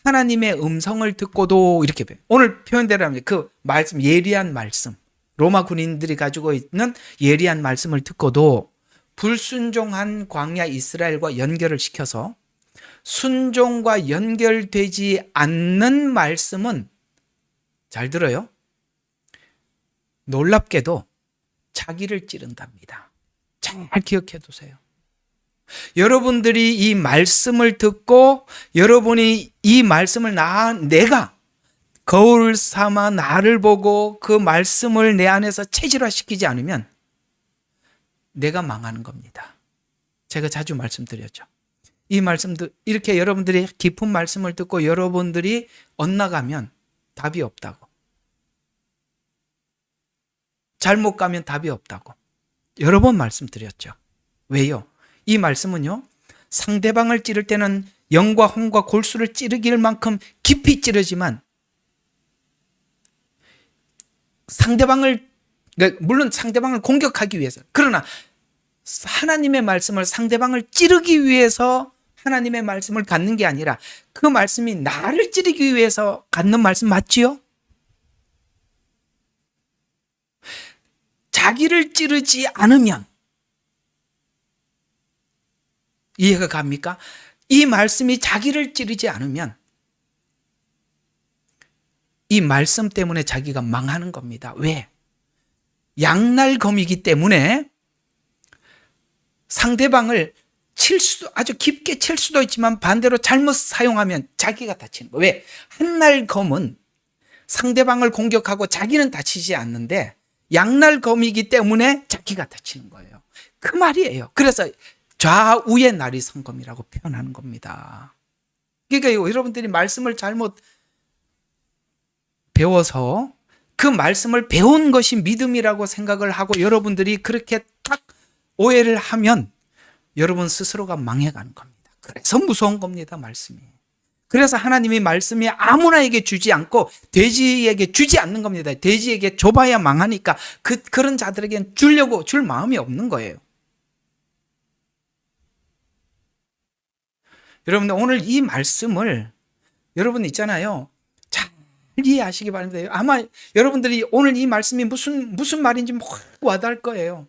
하나님의 음성을 듣고도 이렇게 오늘 표현대로 하면 그 말씀, 예리한 말씀, 로마 군인들이 가지고 있는 예리한 말씀을 듣고도 불순종한 광야 이스라엘과 연결을 시켜서 순종과 연결되지 않는 말씀은 잘 들어요. 놀랍게도 자기를 찌른답니다. 잘 기억해 두세요. 여러분들이 이 말씀을 듣고 여러분이 이 말씀을 내가 거울 삼아 나를 보고 그 말씀을 내 안에서 체질화시키지 않으면 내가 망하는 겁니다. 제가 자주 말씀드렸죠. 이 말씀도 이렇게 여러분들이 깊은 말씀을 듣고 여러분들이 엇나가면 답이 없다고. 잘못 가면 답이 없다고. 여러 번 말씀드렸죠. 왜요? 이 말씀은요. 상대방을 찌를 때는 영과 혼과 골수를 찌르길 만큼 깊이 찌르지만 물론 상대방을 공격하기 위해서 그러나 하나님의 말씀을 상대방을 찌르기 위해서 하나님의 말씀을 갖는 게 아니라 그 말씀이 나를 찌르기 위해서 갖는 말씀 맞지요? 자기를 찌르지 않으면 이해가 갑니까? 이 말씀이 자기를 찌르지 않으면 이 말씀 때문에 자기가 망하는 겁니다. 왜? 양날검이기 때문에 상대방을 아주 깊게 칠 수도 있지만 반대로 잘못 사용하면 자기가 다치는 거예요. 왜? 한날검은 상대방을 공격하고 자기는 다치지 않는데 양날검이기 때문에 자기가 다치는 거예요. 그 말이에요. 그래서 좌우의 날이 선 검이라고 표현하는 겁니다. 그러니까 여러분들이 말씀을 잘못 배워서 그 말씀을 배운 것이 믿음이라고 생각을 하고 여러분들이 그렇게 딱 오해를 하면 여러분 스스로가 망해가는 겁니다. 그래서 무서운 겁니다, 말씀이. 그래서 하나님이 말씀이 아무나에게 주지 않고 돼지에게 주지 않는 겁니다. 돼지에게 줘봐야 망하니까 그런 자들에게는 주려고 줄 마음이 없는 거예요. 여러분들 오늘 이 말씀을 여러분 있잖아요. 잘 이해하시기 바랍니다. 아마 여러분들이 오늘 이 말씀이 무슨 말인지 막 와닿을 거예요.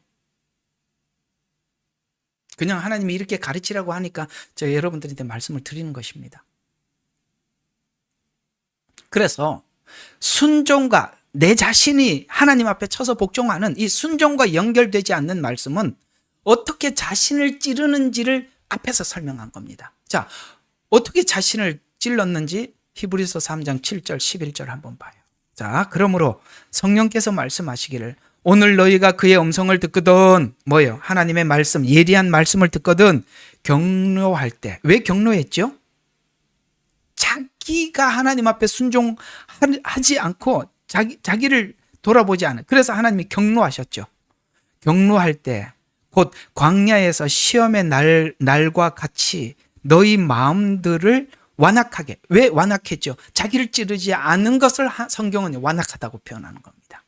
그냥 하나님이 이렇게 가르치라고 하니까 제가 여러분들한테 말씀을 드리는 것입니다. 그래서 순종과 내 자신이 하나님 앞에 쳐서 복종하는 이 순종과 연결되지 않는 말씀은 어떻게 자신을 찌르는지를 앞에서 설명한 겁니다. 자, 어떻게 자신을 찔렀는지 히브리서 3장 7절 11절 한번 봐요. 자, 그러므로 성령께서 말씀하시기를 오늘 너희가 그의 음성을 듣거든 뭐예요? 하나님의 말씀, 예리한 말씀을 듣거든 격려할 때. 왜 격려했죠? 자기가 하나님 앞에 순종하지 않고 자기를 돌아보지 않아요. 그래서 하나님이 격려하셨죠. 격려할 때 곧 광야에서 시험의 날과 같이 너희 마음들을 완악하게. 왜 완악했죠? 자기를 찌르지 않은 것을 성경은 완악하다고 표현하는 겁니다.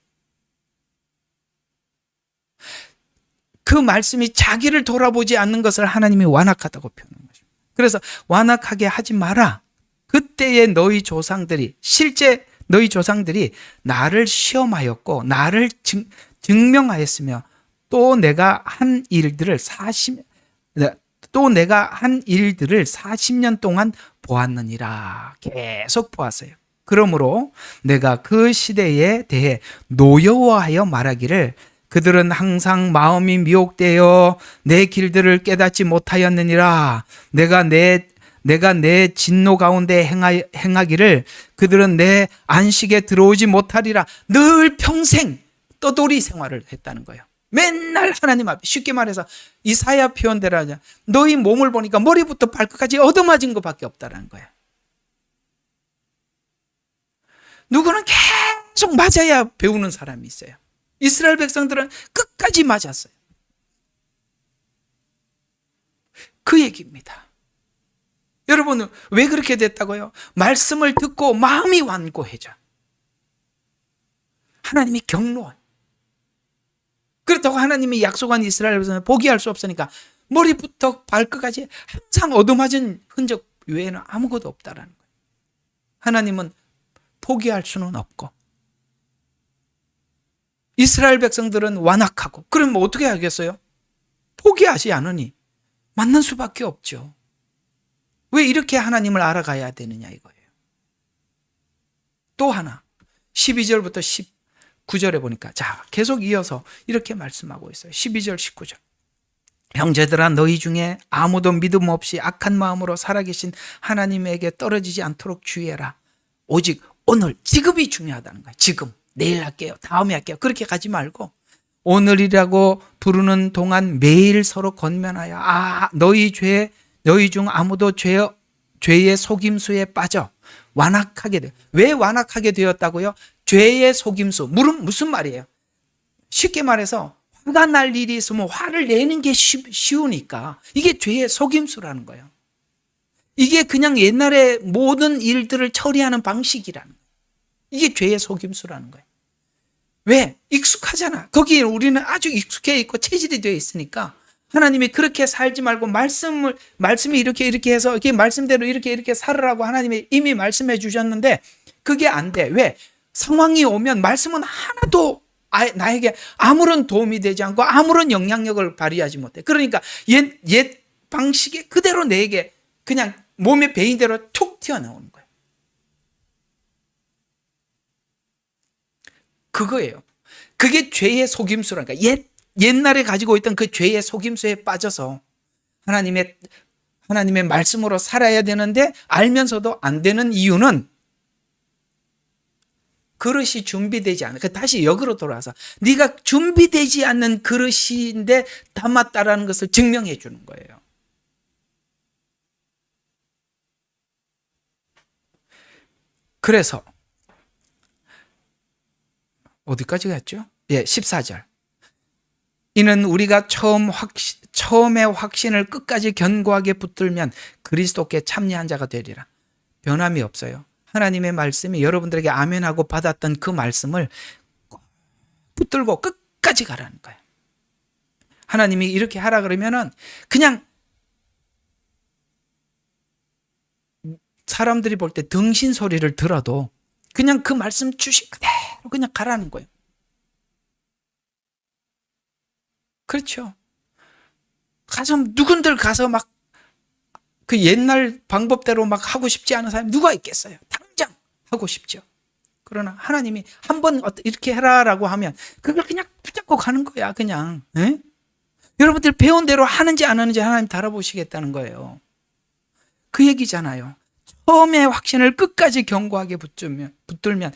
그 말씀이 자기를 돌아보지 않는 것을 하나님이 완악하다고 표현하는 것입니다. 그래서 완악하게 하지 마라. 그때의 너희 조상들이 실제 너희 조상들이 나를 시험하였고 나를 증명하였으며 또 내가 한 일들을 40년 동안 보았느니라. 계속 보았어요. 그러므로 내가 그 시대에 대해 노여워하여 말하기를 그들은 항상 마음이 미혹되어 내 길들을 깨닫지 못하였느니라. 내가 내 진노 가운데 행하기를 그들은 내 안식에 들어오지 못하리라. 늘 평생 떠돌이 생활을 했다는 거예요. 맨날 하나님 앞에, 쉽게 말해서 이사야 표현대로 하자 너희 몸을 보니까 머리부터 발끝까지 얻어맞은 것밖에 없다는 거예요. 누구는 계속 맞아야 배우는 사람이 있어요. 이스라엘 백성들은 끝까지 맞았어요. 그 얘기입니다. 여러분은 왜 그렇게 됐다고요? 말씀을 듣고 마음이 완고해져. 하나님이 격노한. 그렇다고 하나님이 약속한 이스라엘 백성을 포기할 수 없으니까 머리부터 발끝까지 항상 얻어맞은 흔적 외에는 아무것도 없다라는 거예요. 하나님은 포기할 수는 없고 이스라엘 백성들은 완악하고 그럼 어떻게 하겠어요? 포기하지 않으니 맞는 수밖에 없죠. 왜 이렇게 하나님을 알아가야 되느냐 이거예요. 또 하나 12절부터 19절에 보니까 자 계속 이어서 이렇게 말씀하고 있어요. 12절 19절 형제들아 너희 중에 아무도 믿음 없이 악한 마음으로 살아계신 하나님에게 떨어지지 않도록 주의해라. 오직 오늘 지금이 중요하다는 거예요. 지금 내일 할게요. 다음에 할게요. 그렇게 가지 말고 오늘이라고 부르는 동안 매일 서로 권면하여 너희 중 아무도 죄의 속임수에 빠져 완악하게 돼. 왜 완악하게 되었다고요? 죄의 속임수. 무슨 말이에요? 쉽게 말해서 화가 날 일이 있으면 화를 내는 게 쉬우니까 이게 죄의 속임수라는 거예요. 이게 그냥 옛날에 모든 일들을 처리하는 방식이라는 거예요. 이게 죄의 속임수라는 거예요. 왜? 익숙하잖아. 거기에 우리는 아주 익숙해 있고 체질이 되어 있으니까 하나님이 그렇게 살지 말고 말씀이 이렇게 해서 이렇게 말씀대로 이렇게 살으라고 하나님이 이미 말씀해 주셨는데 그게 안 돼. 왜? 상황이 오면 말씀은 하나도 나에게 아무런 도움이 되지 않고 아무런 영향력을 발휘하지 못해. 그러니까 옛 방식에 그대로 내게 그냥 몸의 배인대로 툭 튀어나오는 거예요. 그거예요. 그게 죄의 속임수라니까. 옛날에 가지고 있던 그 죄의 속임수에 빠져서 하나님의 말씀으로 살아야 되는데 알면서도 안 되는 이유는 그릇이 준비되지 않아. 다시 역으로 돌아와서 네가 준비되지 않는 그릇인데 담았다라는 것을 증명해 주는 거예요. 그래서 어디까지 갔죠? 14절. 이는 우리가 처음의 확신을 끝까지 견고하게 붙들면 그리스도께 참여한 자가 되리라. 변함이 없어요. 하나님의 말씀이 여러분들에게 아멘하고 받았던 그 말씀을 꼭 붙들고 끝까지 가라는 거예요. 하나님이 이렇게 하라 그러면은 그냥 사람들이 볼 때 등신 소리를 들어도 그냥 그 말씀 주신 그대로 그냥 가라는 거예요. 그렇죠. 가서 누군들 가서 막 그 옛날 방법대로 막 하고 싶지 않은 사람이 누가 있겠어요? 당장 하고 싶죠. 그러나 하나님이 한번 이렇게 해라라고 하면 그걸 그냥 붙잡고 가는 거야, 그냥. 에? 여러분들 배운 대로 하는지 안 하는지 하나님 달아보시겠다는 거예요. 그 얘기잖아요. 처음에 확신을 끝까지 견고하게 붙들면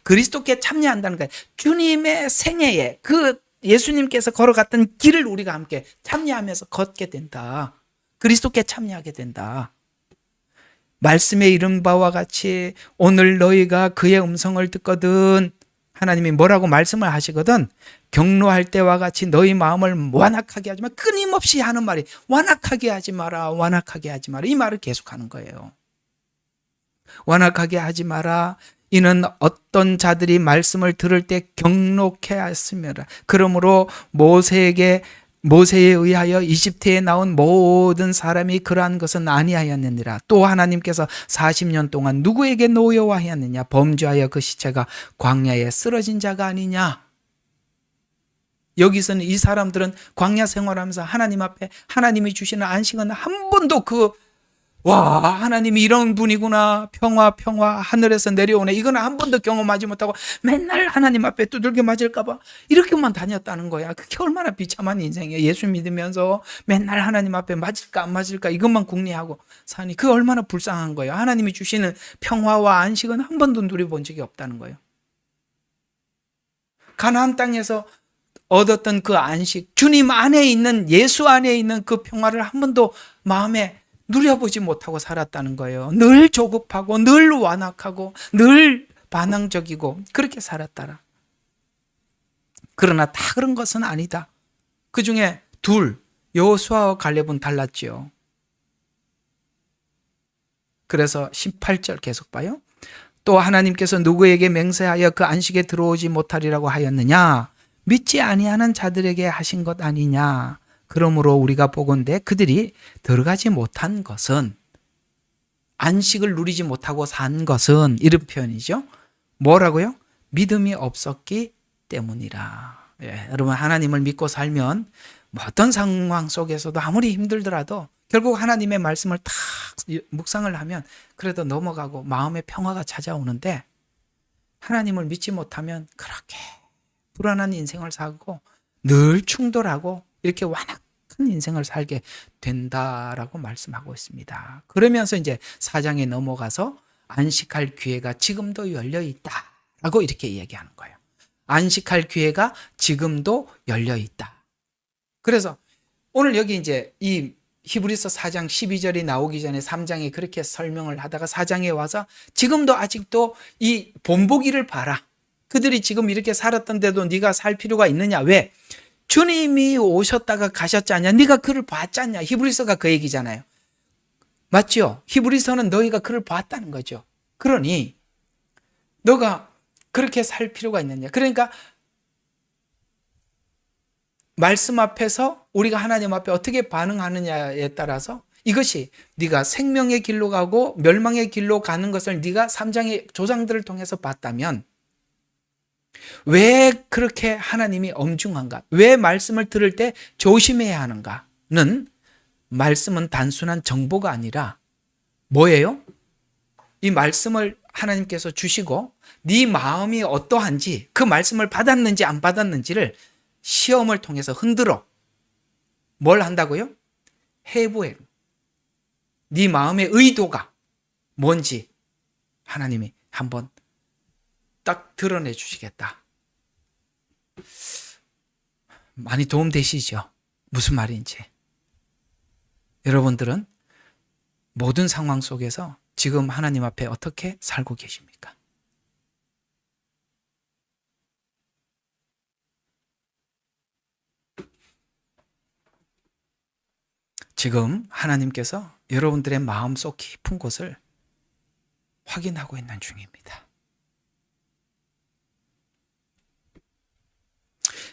그리스도께 참여한다는 거예요. 주님의 생애에 그 예수님께서 걸어갔던 길을 우리가 함께 참여하면서 걷게 된다. 그리스도께 참여하게 된다. 말씀에 이른 바와 같이 오늘 너희가 그의 음성을 듣거든 하나님이 뭐라고 말씀을 하시거든 경노할 때와 같이 너희 마음을 완악하게 하지 마. 끊임없이 하는 말이 완악하게 하지 마라. 완악하게 하지 마라. 이 말을 계속하는 거예요. 완악하게 하지 마라. 이는 어떤 자들이 말씀을 들을 때 경록해 하였으며라. 그러므로 모세에 의하여 이집트에 나온 모든 사람이 그러한 것은 아니하였느니라. 또 하나님께서 40년 동안 누구에게 노여워하였느냐? 범죄하여 그 시체가 광야에 쓰러진 자가 아니냐? 여기서는 이 사람들은 광야 생활하면서 하나님 앞에 하나님이 주시는 안식은 한 번도 하나님이 이런 분이구나. 평화 하늘에서 내려오네. 이건 한 번도 경험하지 못하고 맨날 하나님 앞에 두들겨 맞을까봐 이렇게만 다녔다는 거야. 그게 얼마나 비참한 인생이에요. 예수 믿으면서 맨날 하나님 앞에 맞을까 안 맞을까 이것만 궁리하고 사니 그 얼마나 불쌍한 거예요. 하나님이 주시는 평화와 안식은 한 번도 누려본 적이 없다는 거예요. 가나안 땅에서 얻었던 그 안식, 주님 안에 있는 예수 안에 있는 그 평화를 한 번도 마음에 누려보지 못하고 살았다는 거예요. 늘 조급하고 늘 완악하고 늘 반항적이고 그렇게 살았더라. 그러나 다 그런 것은 아니다. 그 중에 여호수아와 갈렙은 달랐지요. 그래서 18절 계속 봐요. 또 하나님께서 누구에게 맹세하여 그 안식에 들어오지 못하리라고 하였느냐? 믿지 아니하는 자들에게 하신 것 아니냐? 그러므로 우리가 보건대 그들이 들어가지 못한 것은 안식을 누리지 못하고 산 것은 이런 표현이죠. 뭐라고요? 믿음이 없었기 때문이라. 여러분 하나님을 믿고 살면 어떤 상황 속에서도 아무리 힘들더라도 결국 하나님의 말씀을 탁 묵상을 하면 그래도 넘어가고 마음의 평화가 찾아오는데 하나님을 믿지 못하면 그렇게 불안한 인생을 살고 늘 충돌하고 이렇게 완악한 인생을 살게 된다라고 말씀하고 있습니다. 그러면서 이제 4장에 넘어가서 안식할 기회가 지금도 열려 있다라고 이렇게 얘기하는 거예요. 안식할 기회가 지금도 열려 있다. 그래서 오늘 여기 이제 이 히브리서 4장 12절이 나오기 전에 3장에 그렇게 설명을 하다가 4장에 와서 지금도 아직도 이 본보기를 봐라. 그들이 지금 이렇게 살았던데도 네가 살 필요가 있느냐? 왜? 주님이 오셨다가 가셨지 않냐? 네가 그를 봤지 않냐? 히브리서가 그 얘기잖아요. 맞죠? 히브리서는 너희가 그를 봤다는 거죠. 그러니 너가 그렇게 살 필요가 있느냐? 그러니까 말씀 앞에서 우리가 하나님 앞에 어떻게 반응하느냐에 따라서 이것이 네가 생명의 길로 가고 멸망의 길로 가는 것을 네가 3장의 조상들을 통해서 봤다면 왜 그렇게 하나님이 엄중한가? 왜 말씀을 들을 때 조심해야 하는가는 말씀은 단순한 정보가 아니라 뭐예요? 이 말씀을 하나님께서 주시고 네 마음이 어떠한지 그 말씀을 받았는지 안 받았는지를 시험을 통해서 흔들어 뭘 한다고요? 해부해. 네 마음의 의도가 뭔지 하나님이 한번 딱 드러내 주시겠다. 많이 도움되시죠? 무슨 말인지. 여러분들은 모든 상황 속에서 지금 하나님 앞에 어떻게 살고 계십니까? 지금 하나님께서 여러분들의 마음속 깊은 곳을 확인하고 있는 중입니다.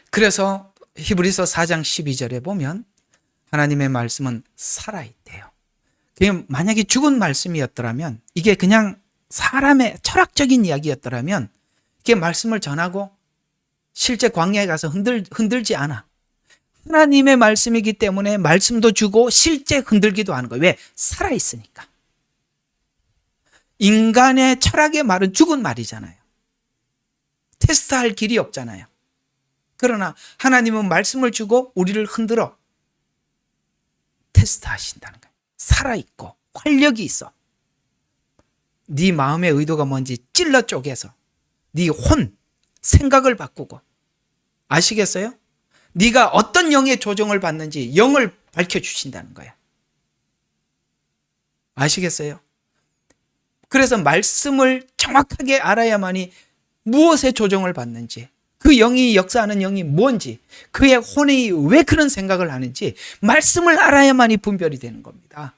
그래서 히브리서 4장 12절에 보면 하나님의 말씀은 살아있대요. 만약에 죽은 말씀이었더라면, 이게 그냥 사람의 철학적인 이야기였더라면 이게 말씀을 전하고 실제 광야에 가서 흔들지 않아. 하나님의 말씀이기 때문에 말씀도 주고 실제 흔들기도 하는 거예요. 왜? 살아있으니까. 인간의 철학의 말은 죽은 말이잖아요. 테스트할 길이 없잖아요. 그러나 하나님은 말씀을 주고 우리를 흔들어 테스트하신다는 거예요. 살아있고 활력이 있어. 네 마음의 의도가 뭔지 찔러 쪼개서 네 생각을 바꾸고. 아시겠어요? 네가 어떤 영의 조종을 받는지 영을 밝혀주신다는 거예요. 아시겠어요? 그래서 말씀을 정확하게 알아야만이 무엇의 조종을 받는지, 그 영이 역사하는 영이 뭔지, 그의 혼이 왜 그런 생각을 하는지 말씀을 알아야만이 분별이 되는 겁니다.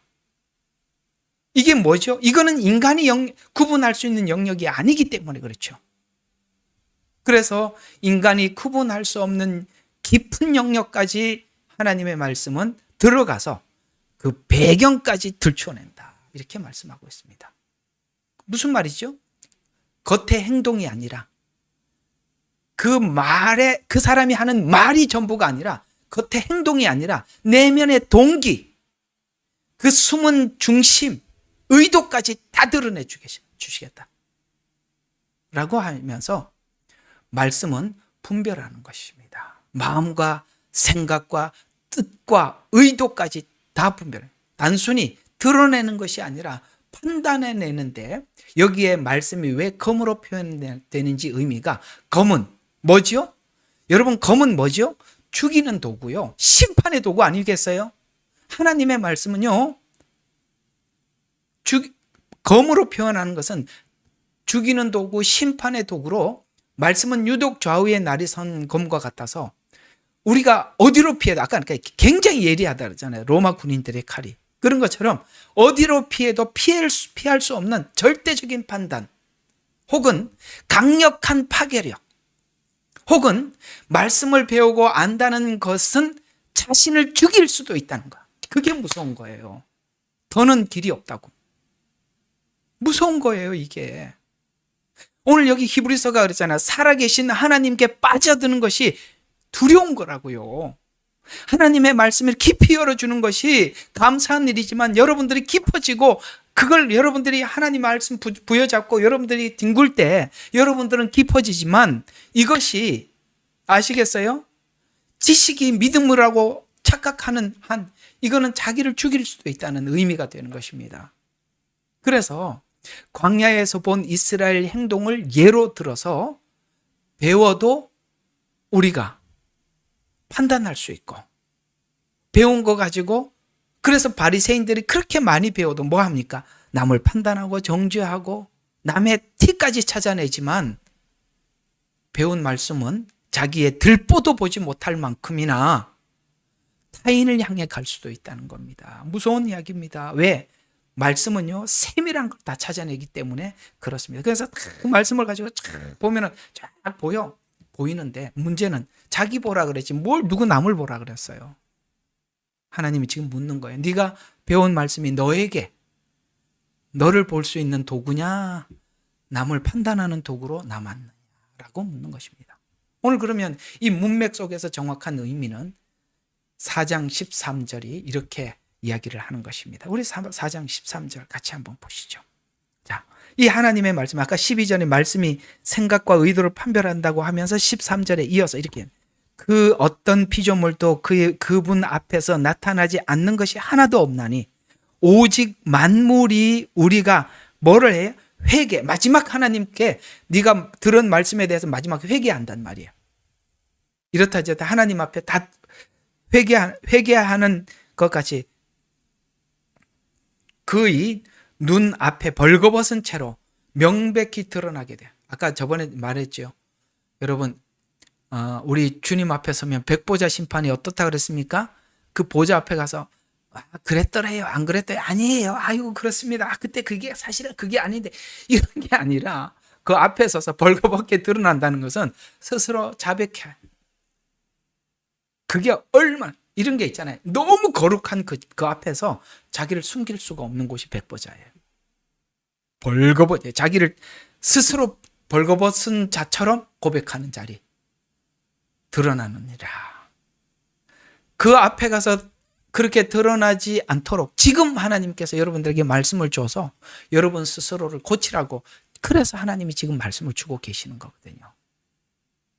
이게 뭐죠? 이거는 인간이 구분할 수 있는 영역이 아니기 때문에 그렇죠. 그래서 인간이 구분할 수 없는 깊은 영역까지 하나님의 말씀은 들어가서 그 배경까지 들춰낸다. 이렇게 말씀하고 있습니다. 무슨 말이죠? 겉의 행동이 아니라 그 사람이 하는 말이 전부가 아니라 겉의 행동이 아니라 내면의 동기, 그 숨은 중심, 의도까지 다 드러내 주시겠다. 라고 하면서 말씀은 분별하는 것입니다. 마음과 생각과 뜻과 의도까지 다 분별해요. 단순히 드러내는 것이 아니라 판단해내는데 여기에 말씀이 왜 검으로 표현되는지 의미가 검은 뭐죠? 여러분 검은 뭐죠? 죽이는 도구요. 심판의 도구 아니겠어요? 하나님의 말씀은요. 검으로 표현하는 것은 죽이는 도구, 심판의 도구로 말씀은 유독 좌우의 날이 선 검과 같아서 우리가 어디로 피해도 아까 굉장히 예리하다 그러잖아요. 로마 군인들의 칼이. 그런 것처럼 어디로 피해도 피할 수 없는 절대적인 판단 혹은 강력한 파괴력 혹은 말씀을 배우고 안다는 것은 자신을 죽일 수도 있다는 거. 그게 무서운 거예요. 더는 길이 없다고. 무서운 거예요, 이게. 오늘 여기 히브리서가 그랬잖아요. 살아계신 하나님께 빠져드는 것이 두려운 거라고요. 하나님의 말씀을 깊이 열어주는 것이 감사한 일이지만 여러분들이 깊어지고 그걸 여러분들이 하나님 말씀 부여잡고 여러분들이 뒹굴 때 여러분들은 깊어지지만 이것이 아시겠어요? 지식이 믿음이라고 착각하는 한 이거는 자기를 죽일 수도 있다는 의미가 되는 것입니다. 그래서 광야에서 본 이스라엘 행동을 예로 들어서 배워도 우리가 판단할 수 있고 배운 거 가지고 그래서 바리새인들이 그렇게 많이 배워도 뭐 합니까? 남을 판단하고 정죄하고 남의 티까지 찾아내지만 배운 말씀은 자기의 들보도 보지 못할 만큼이나 타인을 향해 갈 수도 있다는 겁니다. 무서운 이야기입니다. 왜? 말씀은요 세밀한 걸 다 찾아내기 때문에 그렇습니다. 그래서 그 말씀을 가지고 쫙 보면은 쫙 보이는데 문제는 자기 보라 그랬지 뭘 누구 남을 보라 그랬어요. 하나님이 지금 묻는 거예요. 네가 배운 말씀이 너를 볼 수 있는 도구냐 남을 판단하는 도구로 남았느냐라고 묻는 것입니다. 오늘 그러면 이 문맥 속에서 정확한 의미는 4장 13절이 이렇게 이야기를 하는 것입니다. 우리 4장 13절 같이 한번 보시죠. 자, 이 하나님의 말씀, 아까 12절의 말씀이 생각과 의도를 판별한다고 하면서 13절에 이어서 이렇게 그 어떤 피조물도 그분 앞에서 나타나지 않는 것이 하나도 없나니 오직 만물이 우리가 뭐를 해요? 회개. 마지막 하나님께 네가 들은 말씀에 대해서 마지막 회개한단 말이에요. 이렇다 저렇다 하나님 앞에 다 회개하는 것까지 그의 눈 앞에 벌거벗은 채로 명백히 드러나게 돼요. 아까 저번에 말했죠. 여러분 우리 주님 앞에 서면 백보자 심판이 어떻다 그랬습니까? 그 보좌 앞에 가서 그랬더래요. 안 그랬더래요. 아니에요. 아이고, 그렇습니다. 그때 그게 사실은 그게 아닌데, 이런 게 아니라 그 앞에 서서 벌거벗게 드러난다는 것은 스스로 자백해. 그게 얼마나, 이런 게 있잖아요. 너무 거룩한 그 앞에서 자기를 숨길 수가 없는 곳이 백보자예요. 자기를 스스로 벌거벗은 자처럼 고백하는 자리. 드러나느니라. 그 앞에 가서 그렇게 드러나지 않도록 지금 하나님께서 여러분들에게 말씀을 줘서 여러분 스스로를 고치라고, 그래서 하나님이 지금 말씀을 주고 계시는 거거든요.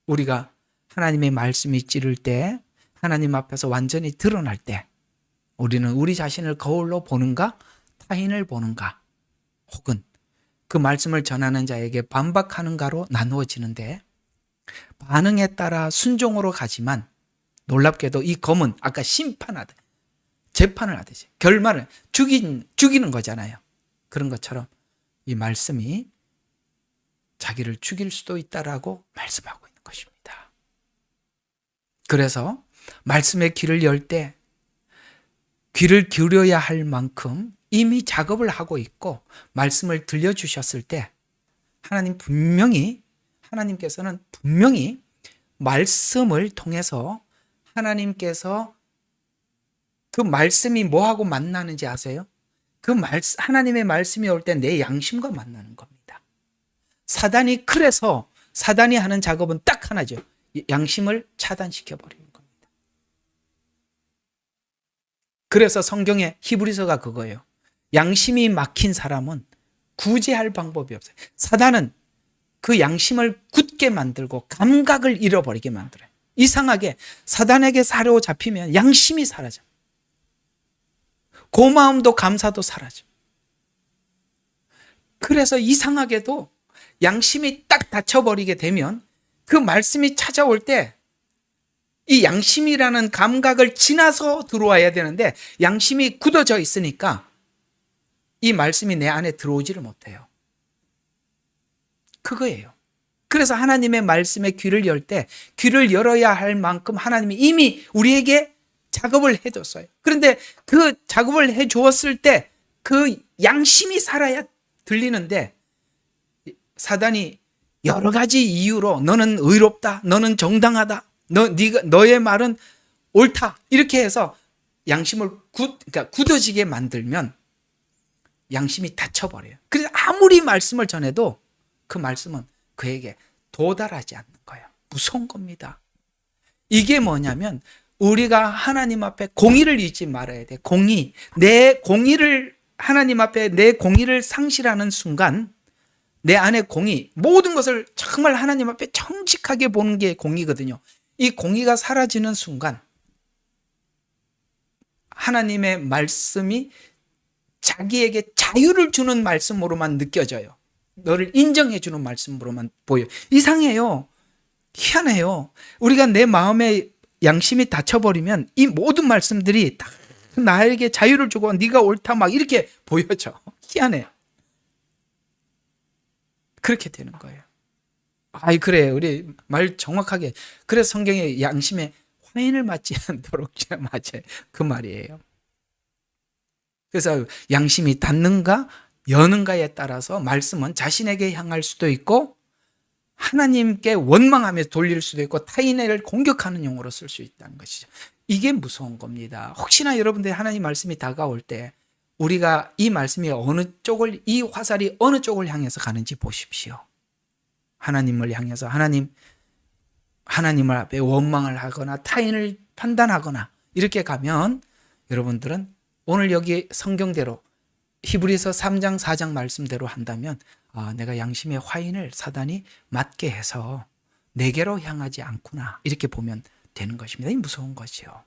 우리가 하나님의 말씀이 찌를 때, 하나님 앞에서 완전히 드러날 때 우리는 우리 자신을 거울로 보는가 타인을 보는가, 혹은 그 말씀을 전하는 자에게 반박하는가로 나누어지는데, 반응에 따라 순종으로 가지만 놀랍게도 이 검은 아까 심판하듯 재판을 하듯이 결말을 죽이는 거잖아요. 그런 것처럼 이 말씀이 자기를 죽일 수도 있다라고 말씀하고 있는 것입니다. 그래서 말씀의 귀를 열 때 귀를 기울여야 할 만큼 이미 작업을 하고 있고, 말씀을 들려주셨을 때 하나님께서는 분명히 말씀을 통해서 하나님께서 그 말씀이 뭐하고 만나는지 아세요? 하나님의 말씀이 올 때 내 양심과 만나는 겁니다. 그래서 사단이 하는 작업은 딱 하나죠. 양심을 차단시켜버리는 겁니다. 그래서 성경의 히브리서가 그거예요. 양심이 막힌 사람은 구제할 방법이 없어요. 사단은 그 양심을 굳게 만들고 감각을 잃어버리게 만들어요. 이상하게 사단에게 사로잡히면 양심이 사라져. 고마움도 감사도 사라져. 그래서 이상하게도 양심이 딱 닫혀버리게 되면 그 말씀이 찾아올 때 이 양심이라는 감각을 지나서 들어와야 되는데 양심이 굳어져 있으니까 이 말씀이 내 안에 들어오지를 못해요. 그거예요. 그래서 하나님의 말씀에 귀를 열 때 귀를 열어야 할 만큼 하나님이 이미 우리에게 작업을 해줬어요. 그런데 그 작업을 해주었을 때 그 양심이 살아야 들리는데, 사단이 여러 가지 이유로 너는 의롭다, 너는 정당하다, 너의 말은 옳다, 이렇게 해서 양심을 굳어지게 만들면 양심이 닫혀버려요. 그래서 아무리 말씀을 전해도 그 말씀은 그에게 도달하지 않는 거예요. 무서운 겁니다. 이게 뭐냐면 우리가 하나님 앞에 공의를 잊지 말아야 돼. 하나님 앞에 내 공의를 상실하는 순간 내 안에 공의, 모든 것을 정말 하나님 앞에 정직하게 보는 게 공의거든요. 이 공의가 사라지는 순간 하나님의 말씀이 자기에게 자유를 주는 말씀으로만 느껴져요. 너를 인정해 주는 말씀으로만 보여요. 이상해요. 희한해요. 우리가 내 마음에 양심이 닫혀버리면 이 모든 말씀들이 다 나에게 자유를 주고 네가 옳다 막 이렇게 보여져. 희한해. 그렇게 되는 거예요. 그래. 우리 말 정확하게. 그래서 성경에 양심에 화인을 맞지 않도록 맞아요. 그 말이에요. 그래서 양심이 닫는가 여는가에 따라서 말씀은 자신에게 향할 수도 있고 하나님께 원망하며 돌릴 수도 있고 타인을 공격하는 용어로 쓸 수 있다는 것이죠. 이게 무서운 겁니다. 혹시나 여러분들 하나님 말씀이 다가올 때 우리가 이 말씀이 이 화살이 어느 쪽을 향해서 가는지 보십시오. 하나님을 향해서 하나님을 앞에 원망을 하거나 타인을 판단하거나 이렇게 가면 여러분들은 오늘 여기 성경대로 히브리서 3장 4장 말씀대로 한다면 내가 양심의 화인을 사단이 맞게 해서 내게로 향하지 않구나 이렇게 보면 되는 것입니다. 이 무서운 것이요.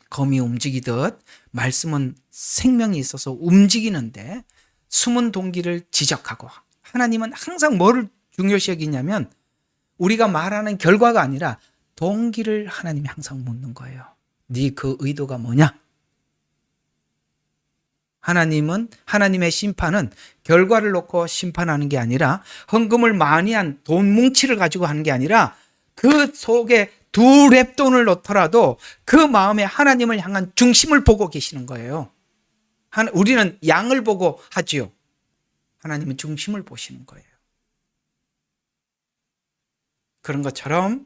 검이 움직이듯 말씀은 생명이 있어서 움직이는데 숨은 동기를 지적하고, 하나님은 항상 뭐를 중요시 여기냐면 우리가 말하는 결과가 아니라 동기를 하나님이 항상 묻는 거예요. 네 그 의도가 뭐냐? 하나님의 심판은 결과를 놓고 심판하는 게 아니라 헌금을 많이 한 돈 뭉치를 가지고 하는 게 아니라 그 속에 두 랩돈을 놓더라도 그 마음에 하나님을 향한 중심을 보고 계시는 거예요. 우리는 양을 보고 하지요. 하나님은 중심을 보시는 거예요. 그런 것처럼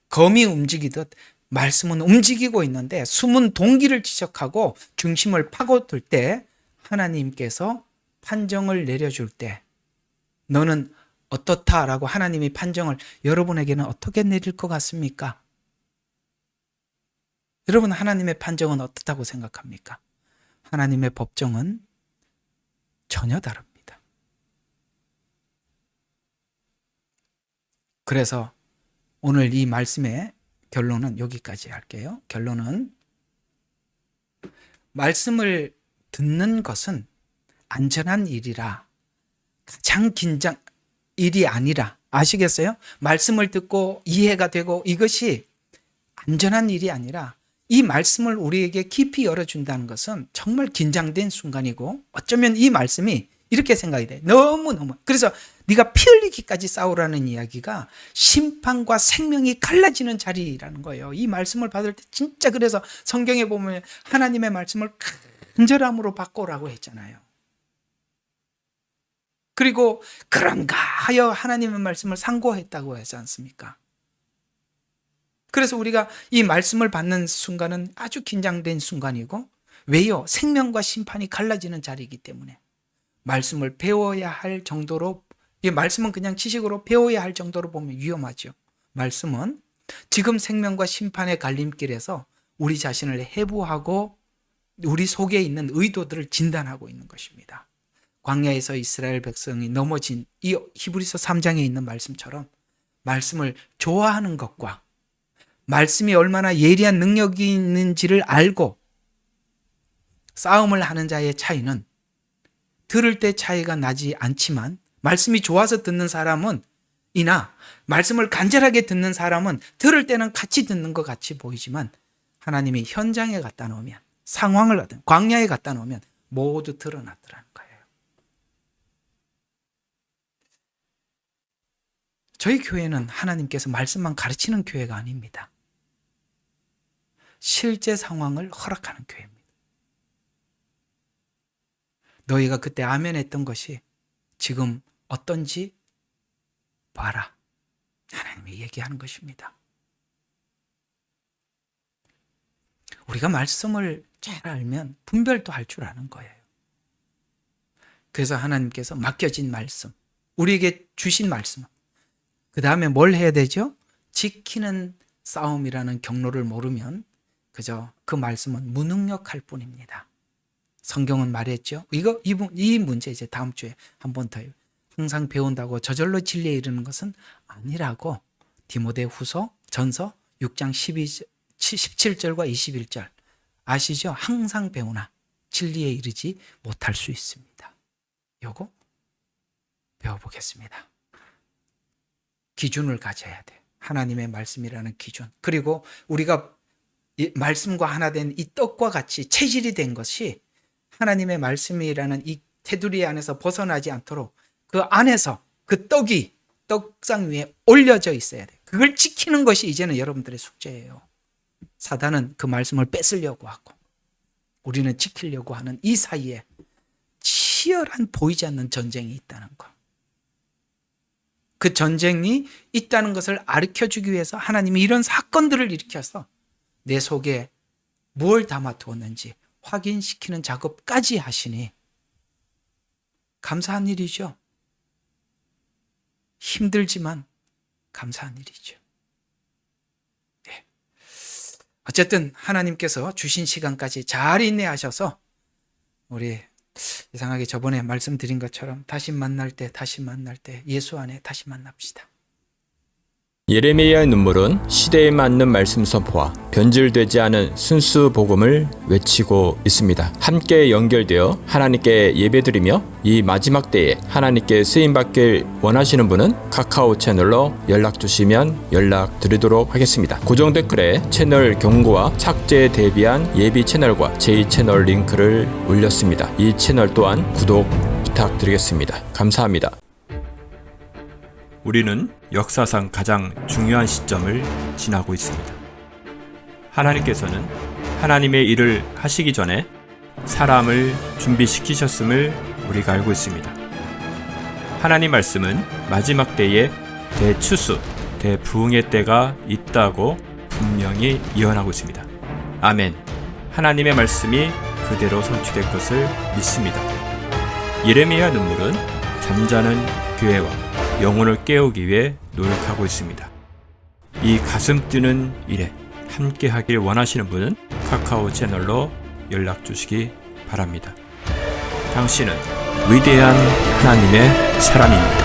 검이 움직이듯 말씀은 움직이고 있는데 숨은 동기를 지적하고 중심을 파고들 때 하나님께서 판정을 내려줄 때 너는 어떻다라고 하나님이 판정을 여러분에게는 어떻게 내릴 것 같습니까? 여러분, 하나님의 판정은 어떻다고 생각합니까? 하나님의 법정은 전혀 다릅니다. 그래서 오늘 이 말씀의 결론은 여기까지 할게요. 결론은 말씀을 듣는 것은 안전한 일이라 가장 긴장 일이 아니라, 아시겠어요? 말씀을 듣고 이해가 되고 이것이 안전한 일이 아니라 이 말씀을 우리에게 깊이 열어준다는 것은 정말 긴장된 순간이고 어쩌면 이 말씀이 이렇게 생각이 돼. 너무너무. 그래서 네가 피 흘리기까지 싸우라는 이야기가 심판과 생명이 갈라지는 자리라는 거예요. 이 말씀을 받을 때 진짜 그래서 성경에 보면 하나님의 말씀을 간절함으로 받고라고 했잖아요. 그리고 그런가 하여 하나님의 말씀을 상고했다고 하지 않습니까? 그래서 우리가 이 말씀을 받는 순간은 아주 긴장된 순간이고, 왜요? 생명과 심판이 갈라지는 자리이기 때문에 말씀을 배워야 할 정도로, 이 말씀은 그냥 지식으로 배워야 할 정도로 보면 위험하죠. 말씀은 지금 생명과 심판의 갈림길에서 우리 자신을 해부하고 우리 속에 있는 의도들을 진단하고 있는 것입니다. 광야에서 이스라엘 백성이 넘어진 이 히브리서 3장에 있는 말씀처럼 말씀을 좋아하는 것과 말씀이 얼마나 예리한 능력이 있는지를 알고 싸움을 하는 자의 차이는 들을 때 차이가 나지 않지만, 말씀이 좋아서 듣는 사람은 이나 말씀을 간절하게 듣는 사람은 들을 때는 같이 듣는 것 같이 보이지만 하나님이 현장에 갖다 놓으면, 상황을 갖다, 광야에 갖다 놓으면 모두 드러나더라는 거예요. 저희 교회는 하나님께서 말씀만 가르치는 교회가 아닙니다. 실제 상황을 허락하는 교회입니다. 너희가 그때 아멘 했던 것이 지금 어떤지 봐라. 하나님이 얘기하는 것입니다. 우리가 말씀을 잘 알면 분별도 할 줄 아는 거예요. 그래서 하나님께서 맡겨진 말씀, 우리에게 주신 말씀, 그 다음에 뭘 해야 되죠? 지키는 싸움이라는 경로를 모르면 그저 그 말씀은 무능력할 뿐입니다. 성경은 말했죠. 이 문제 이제 다음 주에 한 번 더 항상 배운다고 저절로 진리에 이르는 것은 아니라고 디모데후서 전서 6장 17절과 21절 아시죠? 항상 배우나 진리에 이르지 못할 수 있습니다. 요거 배워보겠습니다. 기준을 가져야 돼. 하나님의 말씀이라는 기준. 그리고 우리가 이 말씀과 하나 된 이 떡과 같이 체질이 된 것이 하나님의 말씀이라는 이 테두리 안에서 벗어나지 않도록 그 안에서 그 떡이 떡상 위에 올려져 있어야 돼. 그걸 지키는 것이 이제는 여러분들의 숙제예요. 사단은 그 말씀을 뺏으려고 하고 우리는 지키려고 하는 이 사이에 치열한 보이지 않는 전쟁이 있다는 것. 그 전쟁이 있다는 것을 가르쳐주기 위해서 하나님이 이런 사건들을 일으켜서 내 속에 무엇을 담아두었는지 확인시키는 작업까지 하시니 감사한 일이죠. 힘들지만 감사한 일이죠. 네. 어쨌든 하나님께서 주신 시간까지 잘 인내하셔서 우리 이상하게 저번에 말씀드린 것처럼 다시 만날 때 예수 안에 다시 만납시다. 예레미야의 눈물은 시대에 맞는 말씀 선포와 변질되지 않은 순수 복음을 외치고 있습니다. 함께 연결되어 하나님께 예배드리며 이 마지막 때에 하나님께 쓰임받길 원하시는 분은 카카오 채널로 연락 주시면 연락드리도록 하겠습니다. 고정 댓글에 채널 경고와 착제에 대비한 예비 채널과 제2채널 링크를 올렸습니다. 이 채널 또한 구독 부탁드리겠습니다. 감사합니다. 우리는 역사상 가장 중요한 시점을 지나고 있습니다. 하나님께서는 하나님의 일을 하시기 전에 사람을 준비시키셨음을 우리가 알고 있습니다. 하나님 말씀은 마지막 때에 대추수, 대부흥의 때가 있다고 분명히 예언하고 있습니다. 아멘. 하나님의 말씀이 그대로 성취될 것을 믿습니다. 예레미야 눈물은 잠자는 교회와 영혼을 깨우기 위해 노력하고 있습니다. 이 가슴 뛰는 일에 함께 하길 원하시는 분은 카카오 채널로 연락 주시기 바랍니다. 당신은 위대한 하나님의 사람입니다.